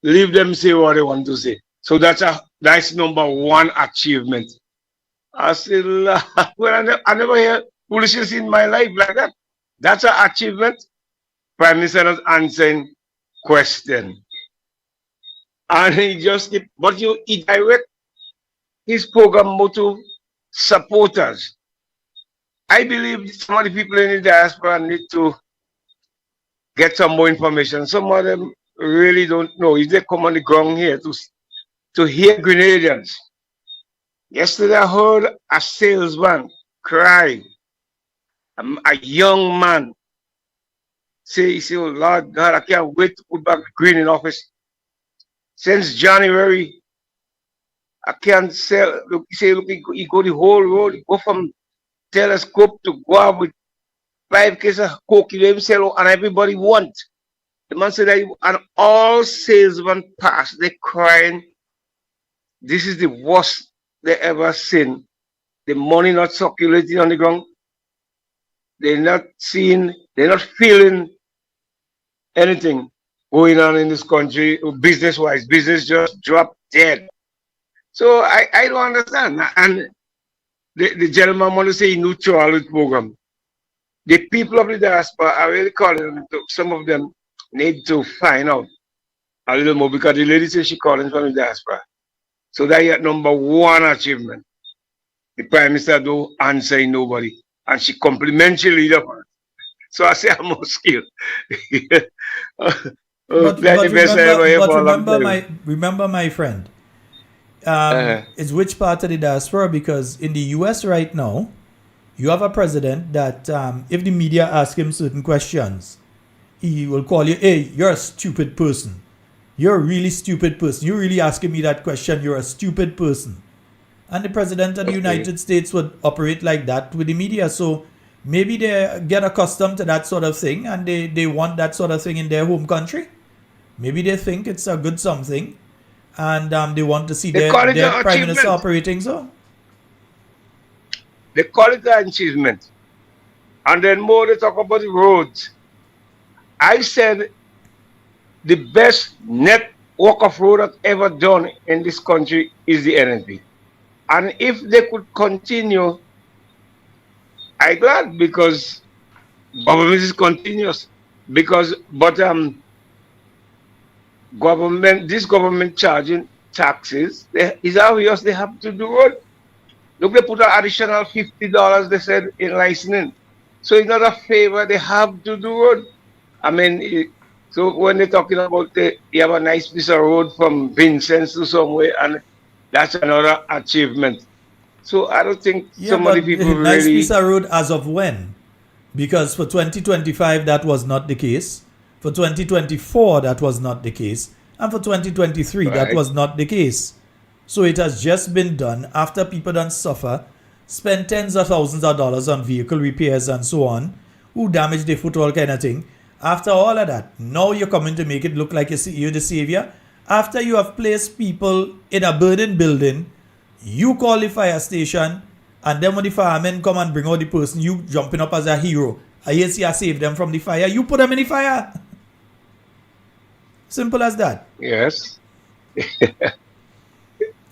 them say what they want to say. So that's number one achievement. I said, well, I never hear foolishness in my life like that. That's an achievement. Prime Minister not answering question. And he just, but he direct his program more to supporters. I believe some of the people in the diaspora need to get some more information. Some of them really don't know. If they come on the ground here to hear Grenadians. Yesterday I heard a salesman cry. A young man say, oh Lord God, I can't wait to put back Green in office. Since January, I can't sell. Look, he say, look, he go the whole road, he go from Telescope to go out with 5 cases of coke, he sell, and everybody want. The man said that, and all salesmen pass, they crying. This is the worst they ever seen. The money not circulating on the ground. They're not seeing, they're not feeling anything going on in this country business-wise. Business just dropped dead. So I don't understand. And the gentleman want to say neutral with program. The people of the diaspora are really calling. Some of them need to find out a little more, because the lady says she calling from the diaspora. So that is number one achievement. The Prime Minister don't answer nobody, and she compliments the leader. So I say I'm more skilled. But remember, my friend, it's which part of the diaspora? Because in the U.S. right now, you have a president that if the media ask him certain questions, he will call you, hey, you're a stupid person. You're a really stupid person. You're really asking me that question. You're a stupid person. And the president of the United States would operate like that with the media. So maybe they get accustomed to that sort of thing and they want that sort of thing in their home country. Maybe they think it's a good something and they want to see their prime minister operating so. They call it an achievement. And then more they talk about the roads. I said the best network of road that's ever done in this country is the NNP. And if they could continue, I'm glad because government is continuous. This government charging taxes, it's obvious they have to do road. Look, they put an additional $50, they said, in licensing. So it's not a favor, they have to do road. I mean, so when they're talking about you have a nice piece of road from Vincent's to somewhere, and that's another achievement. So I don't think some of the people really... Nice piece of road as of when? Because for 2025, that was not the case. For 2024, that was not the case. And for 2023, that was not the case. So it has just been done after people don't suffer, spend tens of thousands of dollars on vehicle repairs and so on, who damage their foot, all kind of thing. After all of that, now you're coming to make it look like you're the savior. After you have placed people in a burning building, you call the fire station, and then when the firemen come and bring out the person, you jumping up as a hero. I see I saved them from the fire. You put them in the fire. Simple as that. Yes.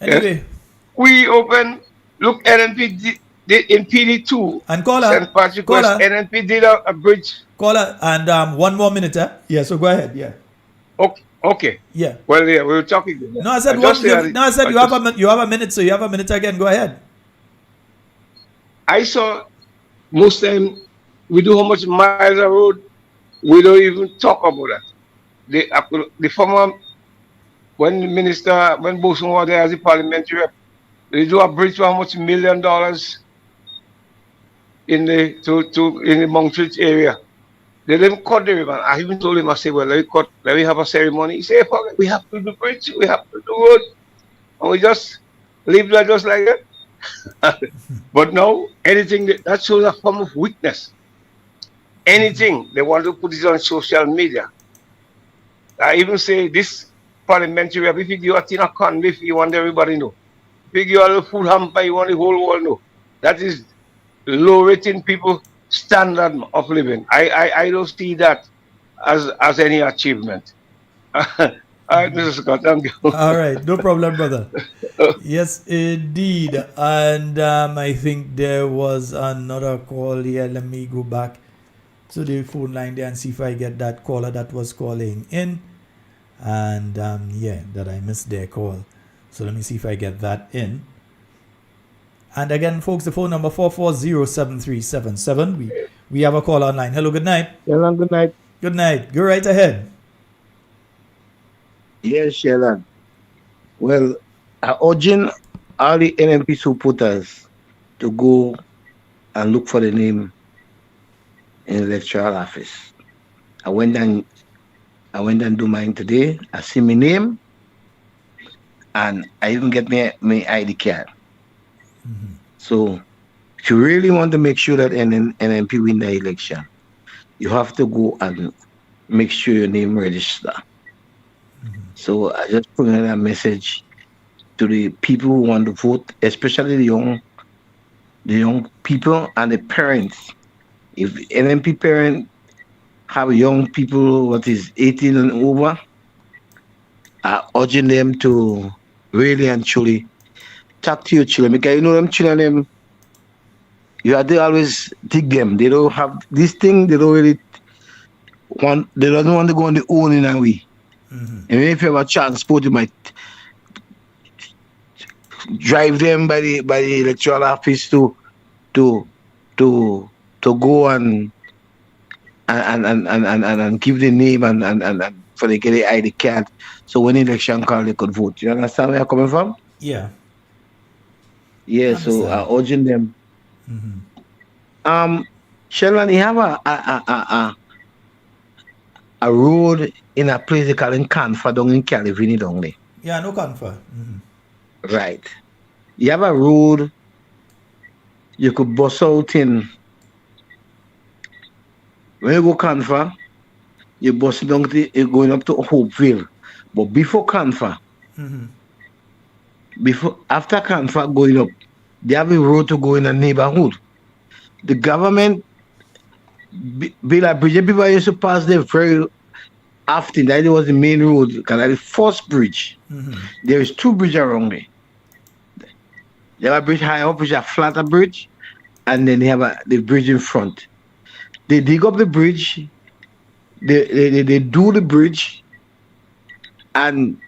Anyway. Yes. We open, look, NNP did in PD2. And caller. St. Patrick West, NNP did a bridge. Caller, and 1 more minute, Yeah, so go ahead, yeah. Okay. Yeah. Well, yeah, we were talking. No, I said you have a minute, so you have a minute again. Go ahead. I saw most time we do how much miles of road, we don't even talk about that. The former, when Bosun was there as a parliamentary rep, they do a bridge for how much $1 million in the Montreal area. They didn't cut the ribbon. I even told him, I said, well, let me have a ceremony. He said, fuck it, we have to do bridge, we have to do road. And we just leave that just like that. But now, anything that shows a form of weakness. Anything, they want to put it on social media. I even say this parliamentary rep, if you give a tin of corn beef, you want everybody to know. If you give a little food hamper, you want the whole world to know. That is low rating people standard of living. I don't see that as any achievement. All right, Mr. Scott, thank you. All right, no problem, brother. Yes, indeed. And I think there was another call here. Let me go back to the phone line there and see if I get that caller that was calling in. And that I missed their call. So let me see if I get that in. And again, folks, the phone number 440-7377. We have a call online. Hello, good night. Hello, good night. Good night. Go right ahead. Yes, Shelan. Well, I'm urging all the NNP supporters to go and look for the name in the electoral office. I went and do mine today. I see my name, and I even get my ID card. Mm-hmm. So, if you really want to make sure that NNP win the election, you have to go and make sure your name register. Mm-hmm. So, I just put in a message to the people who want to vote, especially the young people and the parents. If NNP parents have young people what is 18 and over, urging them to really and truly talk to your children, because you know them children, you have to always take them. They don't have this thing, they don't really want, they don't want to go on their own in a way. Mm-hmm. And if you have a transport, you might drive them by the electoral office to go and and give the name and for they get the ID card. So when election call, they could vote. You understand where I'm coming from? Yeah. Yeah. So urging them. Sheldon, you have a road in a place they call in Canfa down in Calivini down there. Yeah, no Canfa. Right. You have a road you could bust out in. When you go Canfa, you bust down you're going up to Hopeville. But before Canfa, after Canfa going up, they have a road to go in a neighborhood. The government build a bridge. People used to pass there very often. That was the main road, because that's the first bridge. There is 2 bridges around there. They have a bridge high up, which is a flatter bridge, and then they have the bridge in front. They dig up the bridge, they do the bridge, and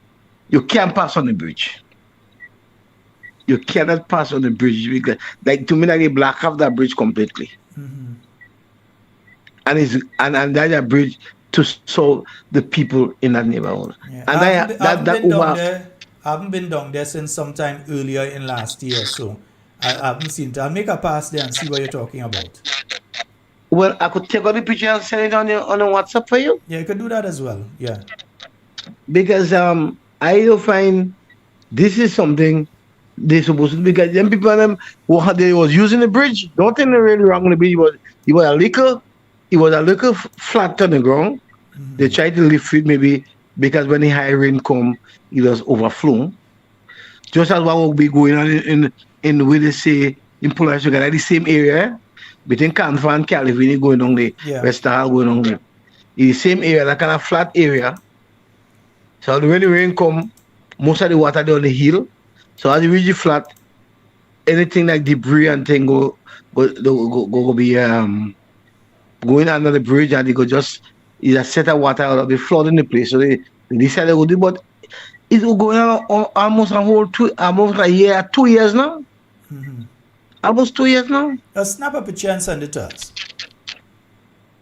you can't pass on the bridge. You cannot pass on the bridge because, like, to me, like, they block off that bridge completely. And that's a bridge to solve the people in that neighborhood. Yeah. And I haven't been down there since sometime earlier in last year, so I haven't seen it. I'll make a pass there and see what you're talking about. Well, I could take out the picture and send it on the WhatsApp for you. Yeah, you could do that as well. Yeah. Because I do find this is something they're supposed to, because them people they was using the bridge. Nothing really wrong with the bridge. It was a little flat on the ground. They tried to lift it maybe because when the high rain come, it was overflown. Just as what will be going on in where they say in Polish Sugar, the same area between Canfa and Calivini going on there, West Hall going on there. In the same area, that kind of flat area. So when the rain come, most of the water down the hill. So as you reach the flat, anything like debris and thing go be going under the bridge, and they go just either set of water or be flooding the place. So they decided to do, but it's going on almost almost a year, 2 years now. Almost 2 years now. Snap up a chance and it us.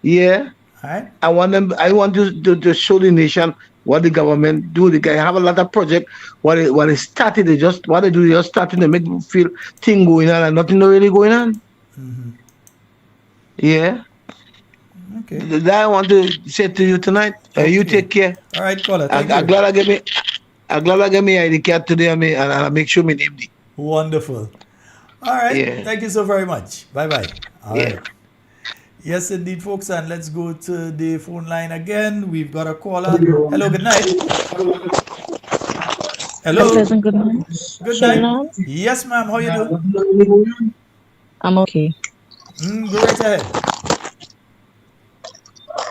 Yeah. Alright. I want to show the nation what the government do. They have a lot of projects. What they started, they just starting to make people feel thing going on and nothing really going on. Yeah. Okay. That I want to say to you tonight. You take care. All right, caller. I'm glad I get me ID card today, and I make sure me name it. Wonderful. All right. Yeah. Thank you so very much. Bye-bye. All Yeah. right. Yes, indeed, folks. And let's go to the phone line again. We've got a caller. Hello, good night. Hello. Good night. Good night. Yes, ma'am. How you doing? I'm okay. Go right ahead.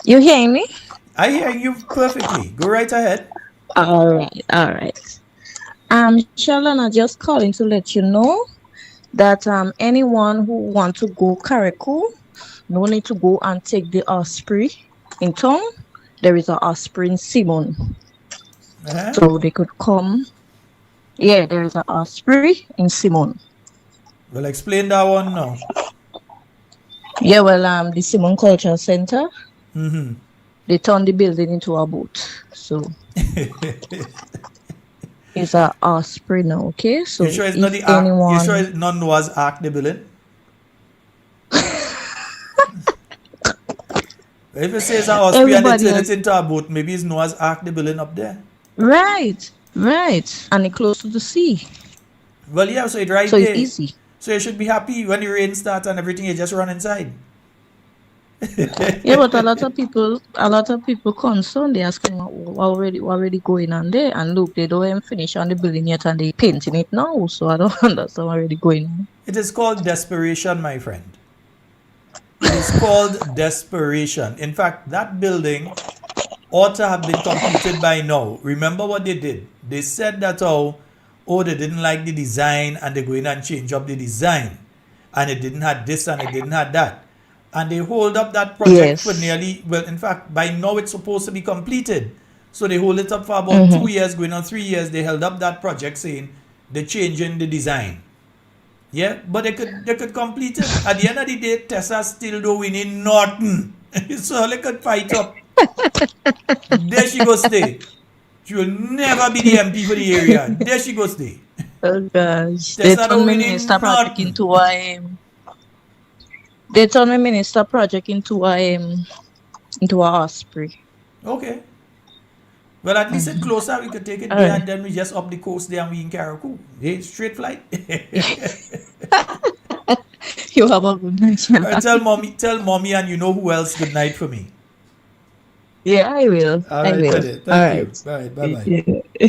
You hearing me? I hear you perfectly. Go right ahead. All right. Sheldon, I'm just calling to let you know that anyone who want to go Carriacou, no need to go and take the Osprey in town. There is a Osprey in Simon. So they could come. Yeah, there is a Osprey in Simon. Well, explain that one now. Yeah, well, the Simon Cultural Center, they turned the building into a boat. So it's a Osprey now, okay? So you sure it's not the Ark? You sure it's not Noah's Ark, the building? If it says an Osprey and they turn it into a boat, maybe it's Noah's Ark, the building up there. Right. And it's close to the sea. Well, yeah, so it's right so there. It's easy. So you should be happy when the rain starts and everything, you just run inside. Yeah, but a lot of people concerned. They asking what already going on there, and look, they don't even finish on the building yet, and they painting it now. So I don't understand what already going on. It is called desperation, my friend. It is called desperation. In fact, that building ought to have been completed by now. Remember what they did? They said that they didn't like the design and they go in and change up the design, and it didn't have this and it didn't have that. And they hold up that project for in fact, by now it's supposed to be completed. So they hold it up for about 2 years, going on 3 years. They held up that project saying they're changing the design. Yeah, but they could complete it. At the end of the day, Tessa still don't win nothing. So they could fight up. There she go stay. She will never be the MP for the area. There she go stay. Oh gosh. That's They not turned a me winning minister project nothing. into they turned me minister project into a osprey. Okay. Well, at least it's closer. We could take it All there right. and then we just up the coast there and we in Carriacou. Hey, straight flight. You have a good night. Alright, tell mommy and you know who else good night for me. Yeah, I will. All I right, will. Thank All you. right. All right, bye-bye. Yeah.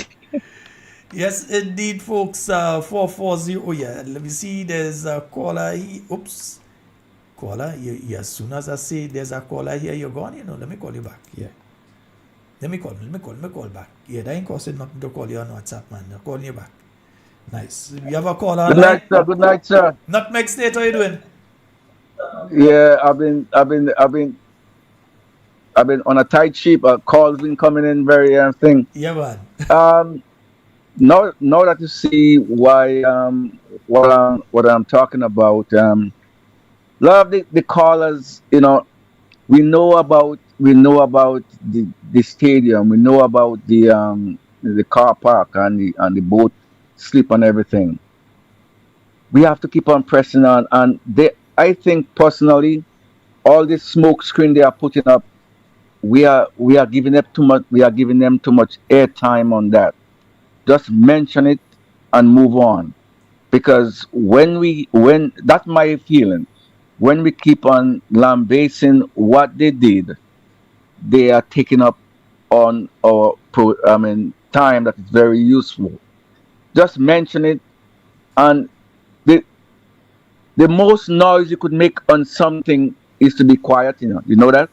Yes, indeed, folks. 440. Oh, yeah. Let me see. There's a caller here. Oops. Caller. As soon as I say there's a caller here, you're gone. Let me call you back. Yeah. Let me call back. Yeah, that ain't costing nothing to call you on WhatsApp, man. I'm calling you back. Nice. We have a caller. Good night, sir. Good night, sir. Nutmeg State, how you doing? Yeah, I've been on a tight ship. Calls been coming in very thing. Yeah, man. Now that you see why what I'm talking about, love the callers. We know about the stadium. We know about the car park and the boat slip and everything. We have to keep on pressing on, and I think personally, all this smoke screen they are putting up, we are giving them too much. We are giving them too much airtime on that. Just mention it and move on, because when that's my feeling. When we keep on lambasting what they did, they are taking up on our time that is very useful. Just mention it, and the most noise you could make on something is to be quiet. You know that.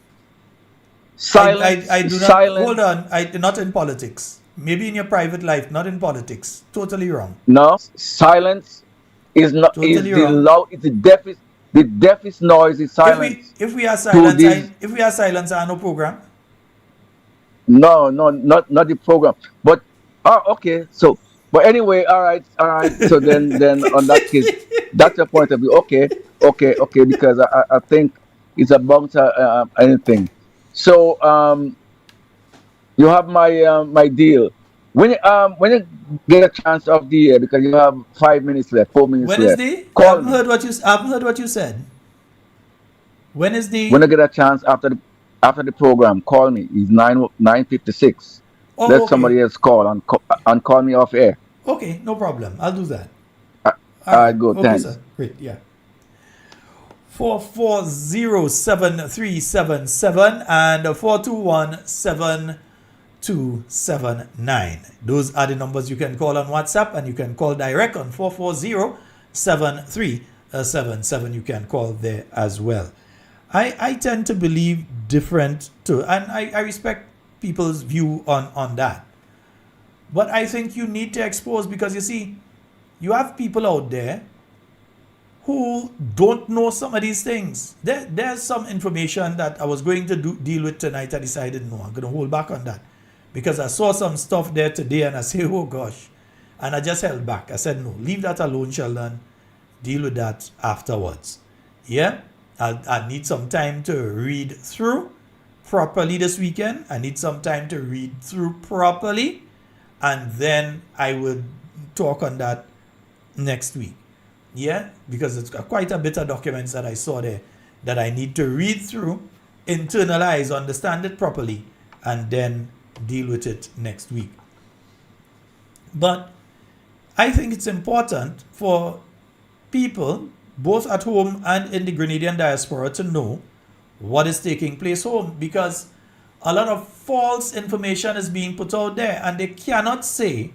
Silence. I do not. Silence. Hold on. Not in politics. Maybe in your private life, not in politics. Totally wrong. No, silence is not. Totally is the wrong. loud. It's the deafest noise is silence. If we are To silent, this- I no program. No, not the program. But okay. So, but anyway, all right. So then on that case, that's your point of view. Okay. Because I think it's about anything. So you have my deal. When you get a chance of the year, because you have 5 minutes left, 4 minutes left. Wednesday? I Call haven't me. heard what you said. Wednesday. When you get a chance after the program, call me. It's 9:56. Oh, Let okay. somebody else call and call me off air. Okay, no problem. I'll do that. All right, good. Okay, Thanks. sir. Great, yeah. 4407377 and 4217279. Those are the numbers you can call on WhatsApp, and you can call direct on 4407377. You can call there as well. I tend to believe different too, and I respect people's view on that. But I think you need to expose, because you see, you have people out there who don't know some of these things. There's some information that I was going to deal with tonight. I decided, no, I'm going to hold back on that, because I saw some stuff there today and I say, oh gosh, and I just held back. I said, no, leave that alone, Sheldon. Deal with that afterwards. Yeah, I need some time to read through properly this weekend. I need some time to read through properly, and then I would talk on that next week. Yeah, because it's quite a bit of documents that I saw there that I need to read through, internalize, understand it properly, and then deal with it next week. But I think it's important for people, both at home and in the Grenadian diaspora, to know what is taking place home, because a lot of false information is being put out there, and they cannot say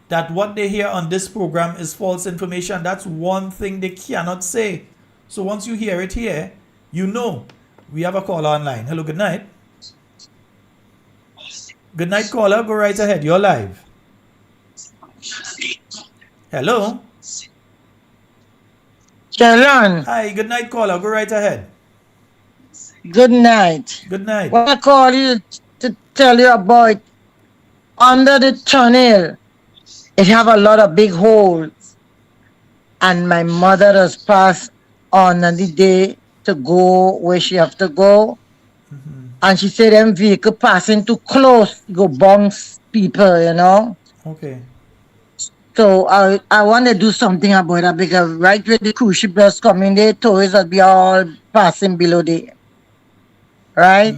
that what they hear on this program is false information. That's one thing they cannot say. So once you hear it here, you know. We have a caller online. Hello, good night. Good night, caller. Go right ahead. You're live. Hello. Shalom. Hi, good night, caller. Go right ahead. Good night. Good night. Well, I call you to tell you about under the tunnel. It have a lot of big holes, and my mother has passed on the day to go where she have to go, And she said them vehicle passing too close, go bounce people, you know. Okay. So I want to do something about that because right when the cruise ship just coming, the tourists will be all passing below there. Right?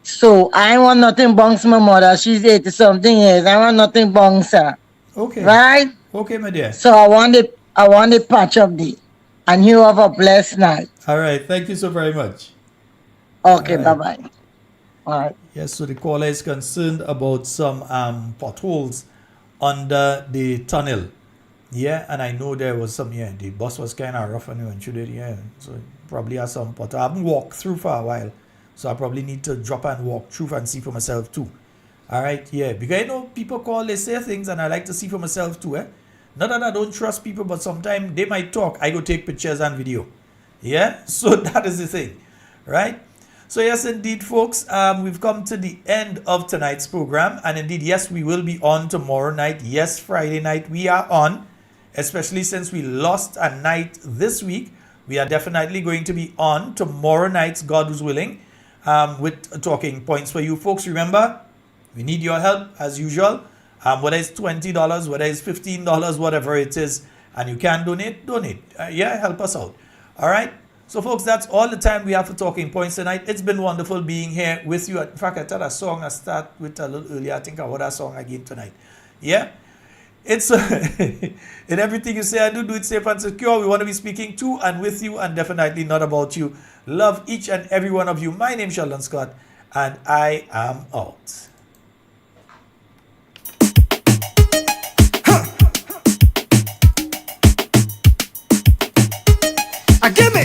So I want nothing bounce my mother. She's 80 something years. I want nothing bounce her. Okay. Right? Okay, my dear. So I want the patch of the. And you have a blessed night. All right. Thank you so very much. Okay, All right. bye-bye. All right. Yes, so the caller is concerned about some potholes under the tunnel. Yeah, and I know there was some, the bus was kind of rough and you went through it, so probably has some pothole. I haven't walked through for a while, so I probably need to drop and walk through and see for myself too. All right, because people call, they say things, and I like to see for myself too, Not that I don't trust people, but sometimes they might talk. I go take pictures and video. Yeah, so that is the thing, right? So yes, indeed, folks, we've come to the end of tonight's program. And indeed, yes, we will be on tomorrow night. Yes, Friday night we are on, especially since we lost a night this week. We are definitely going to be on tomorrow night, God is willing, with talking points for you folks. Remember, we need your help as usual. Whether it's $20, whether it's $15, whatever it is, and you can donate. Help us out. All right. So, folks, that's all the time we have for Talking Points tonight. It's been wonderful being here with you. In fact, I thought a song I start with a little earlier. I think I heard that song again tonight. Yeah? It's in everything you say I do it safe and secure. We want to be speaking to and with you and definitely not about you. Love each and every one of you. My name is Sheldon Scott, and I am out. Give me.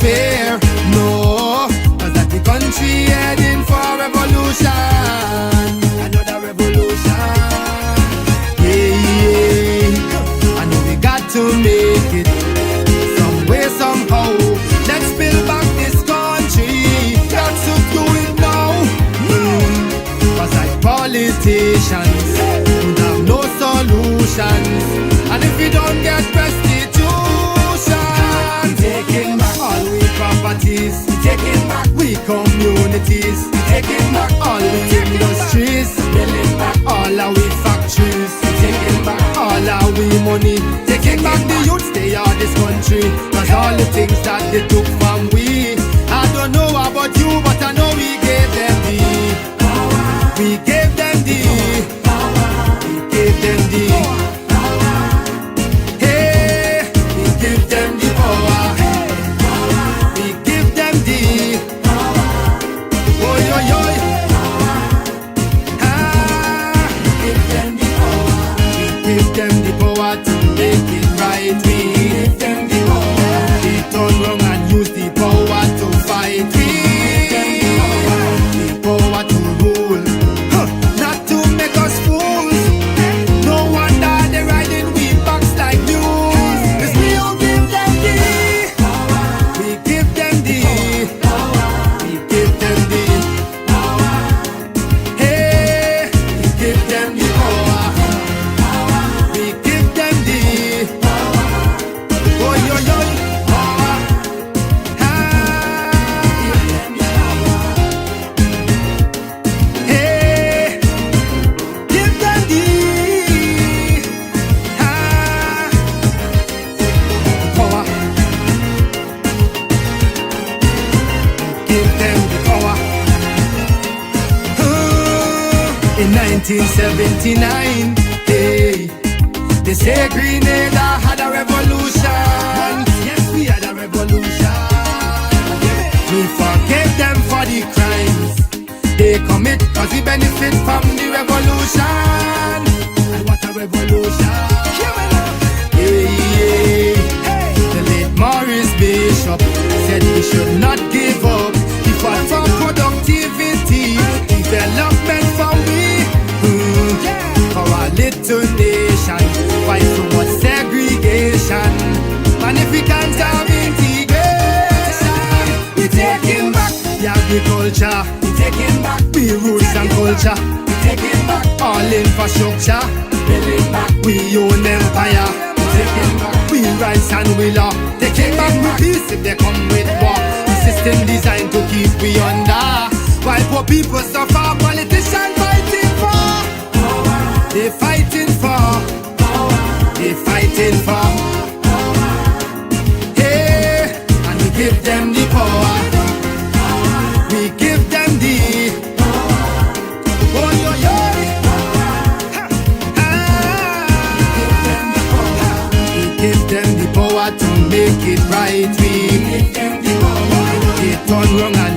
Fear, no, cause that the country heading for revolution, another revolution, I know we got to make it, some way, somehow, let's build back this country, got to do it now, cause like politicians, we have no solutions, and if we don't get restitution, taking back all we properties, taking back we communities, taking back all we industries, building back all our we factories, taking back all our we money, taking back the youths, they are this country, cause all the things that they took from we, I don't know about you, but I know we gave them the power, we gave them the power, we gave them the power, hey, we give them the power. Give them the power to make it right. We give them the power. They turn wrong and use the power to fight. We give them the power to rule, not to make us fools. No wonder they're riding we backs like mules. 'Cause we don't give them the power. We give them the power. We give them the power. Hey, we give them the power. In 1979, hey, they say Grenada had a revolution. Yes, we had a revolution. We forgave them for the crimes they commit, cause we benefit from the revolution. And what a revolution. Hey, the late Morris Bishop said we should not give up. He fought to nation. Why so much segregation? And if we can't have integration, we taking back the agriculture, we taking back the roots and culture, we taking back all infrastructure, building back we own empire, we taking back we rights and we law, taking back we peace if they come with war. The system designed to keep we under. Why poor people suffer, politicians fighting for power. They fighting for power. They fighting for power. Hey, and we give them the power. We give them the power. Oh yo yo. We give them the power to make it right. We give them the power. They turn wrong and